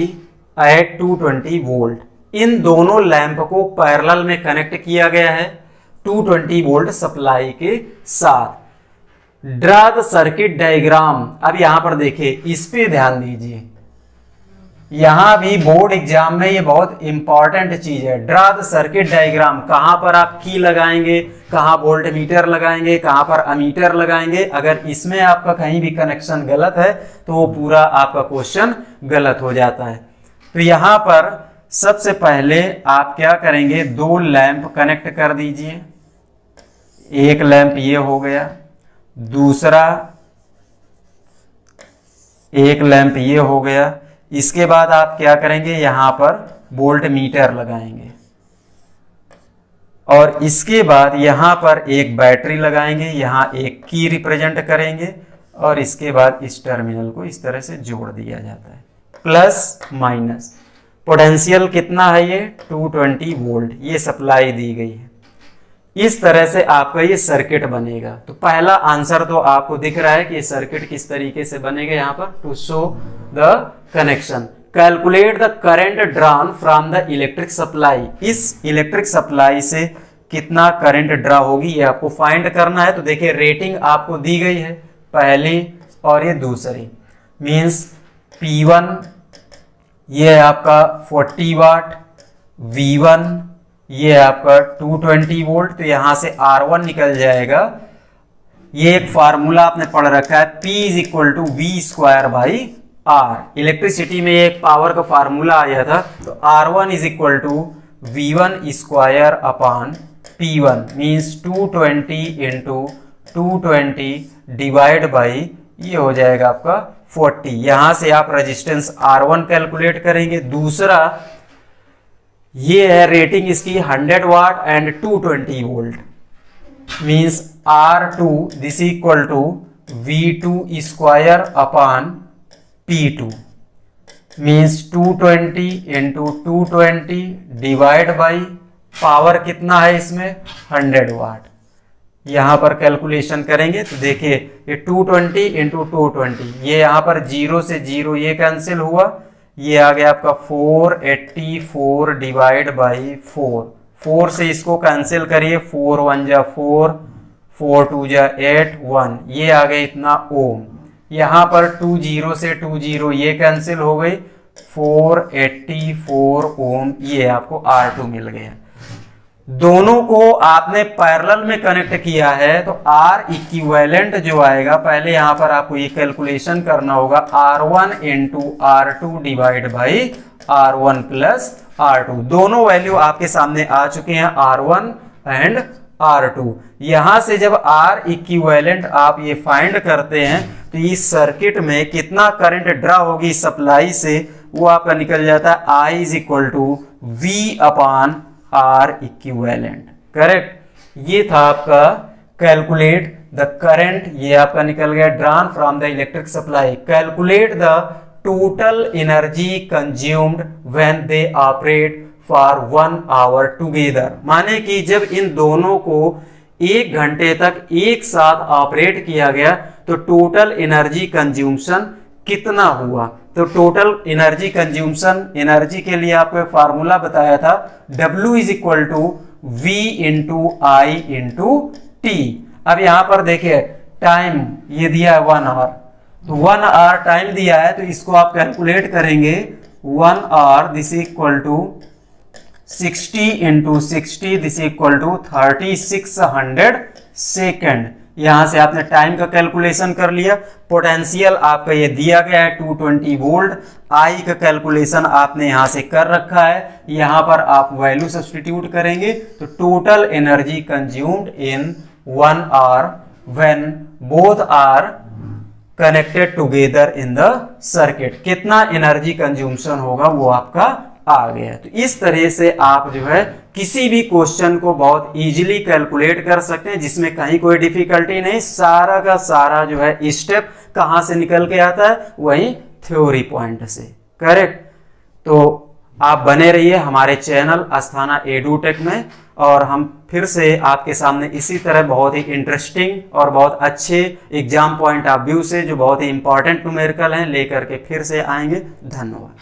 at 220 volt. इन दोनों लैंप को पैरेलल में कनेक्ट किया गया है 220 वोल्ट सप्लाई के साथ। Draw the circuit diagram. अब यहां पर देखिए, इस पे ध्यान दीजिए, यहां भी बोर्ड एग्जाम में ये बहुत इंपॉर्टेंट चीज है। ड्रा द सर्किट डायग्राम, कहां पर आप की लगाएंगे, कहां वोल्ट मीटर लगाएंगे, कहां पर अमीटर लगाएंगे। अगर इसमें आपका कहीं भी कनेक्शन गलत है तो वो पूरा आपका क्वेश्चन गलत हो जाता है। तो यहां पर सबसे पहले आप क्या करेंगे, दो लैंप कनेक्ट कर दीजिए। एक लैंप ये हो गया, दूसरा एक लैंप ये हो गया। इसके बाद आप क्या करेंगे, यहां पर वोल्ट मीटर लगाएंगे और इसके बाद यहां पर एक बैटरी लगाएंगे, यहां एक की रिप्रेजेंट करेंगे और इसके बाद इस टर्मिनल को इस तरह से जोड़ दिया जाता है, प्लस माइनस। पोटेंशियल कितना है ये 220 वोल्ट, ये सप्लाई दी गई है। इस तरह से आपका ये सर्किट बनेगा। तो पहला आंसर तो आपको दिख रहा है कि ये सर्किट किस तरीके से बनेगा। यहां पर to show the connection, calculate the current drawn from the electric supply. इस इलेक्ट्रिक सप्लाई से कितना करंट ड्रा होगी ये आपको फाइंड करना है। तो देखिए रेटिंग आपको दी गई है, पहली और ये दूसरी, मींस P1 ये आपका 40 वाट, V1 ये आपका 220 वोल्ट। तो यहां से R1 निकल जाएगा। ये एक फार्मूला आपने पढ़ रखा है, P is equal to V²/R। Electricity में एक पावर का फार्मूला आया था, तो R1 is equal to V1² means 220 into 220 divide by ये हो जाएगा आपका 40। यहां से आप रेजिस्टेंस R1 कैलकुलेट करेंगे। दूसरा ये है रेटिंग इसकी 100 watt and 220 volt, means R2 this equal to V2²/P2 means 220 into 220 divide by power कितना है इसमें 100 वाट। यहां पर कैलकुलेशन करेंगे तो देखिए ये 220 इंटू 220, ये यहां पर 0 से 0 ये कैंसिल हुआ, ये आ गया आपका 484 डिवाइड बाई 4 से इसको कैंसिल करिए, 4 1 जा 4, 4 2 जा 8, 1 ये आ गया इतना ओम। यहां पर 20 से 20 ये कैंसिल हो गई, 484 ओम ये आपको R2 मिल गया। दोनों को आपने पैरेलल में कनेक्ट किया है तो R इक्विवेलेंट जो आएगा, पहले यहां पर आपको ये कैलकुलेशन करना होगा, R1 into R2 divide by R1 plus R2। दोनों वैल्यू आपके सामने आ चुके हैं, R1 एंड R2। यहां से जब R इक्विवेलेंट आप ये फाइंड करते हैं तो इस सर्किट में कितना करंट ड्रा होगी सप्लाई से, वो आपका निकल जाता है I is equal to V/R equivalent. Correct. ये था आपका कैलकुलेट द करंट, ये आपका निकल गया drawn from the electric supply. Calculate the total energy consumed when they operate for 1 hour together. माने कि जब इन दोनों को 1 घंटे तक एक साथ ऑपरेट किया गया तो टोटल एनर्जी कंज्यूमशन कितना हुआ। तो टोटल एनर्जी कंज्यूमशन, एनर्जी के लिए आपको एक फार्मूला बताया था, W is equal to V into I into T। अब यहां पर देखिए टाइम ये दिया है 1 आवर, तो 1 आवर टाइम दिया है तो इसको आप कैलकुलेट करेंगे, 1 hour this equal to 60 into 60 this equal to 3600 second. यहां से आपने टाइम का कैलकुलेशन कर लिया। पोटेंशियल आपका ये दिया गया है 220 वोल्ट। आई का कैलकुलेशन आपने यहां से कर रखा है, यहां पर आप वैल्यू सब्स्टिट्यूट करेंगे तो total energy consumed in 1 hour when both are connected together in the circuit, कितना एनर्जी कंज्यूमशन होगा वो आपका आ गया। तो इस तरह से आप जो है किसी भी क्वेश्चन को बहुत इजीली कैलकुलेट कर सकते हैं, जिसमें कहीं कोई डिफिकल्टी नहीं। सारा का सारा जो है स्टेप कहां से निकल के आता है, वही थ्योरी पॉइंट से। करेक्ट। तो आप बने रहिए हमारे चैनल अस्थाना एडुटेक में, और हम फिर से आपके सामने इसी तरह बहुत ही इंटरेस्टिंग और बहुत अच्छे एग्जाम पॉइंट ऑफ व्यू से, जो बहुत ही इंपॉर्टेंट न्यूमेरिकल हैं, लेकर के फिर से आएंगे। धन्यवाद।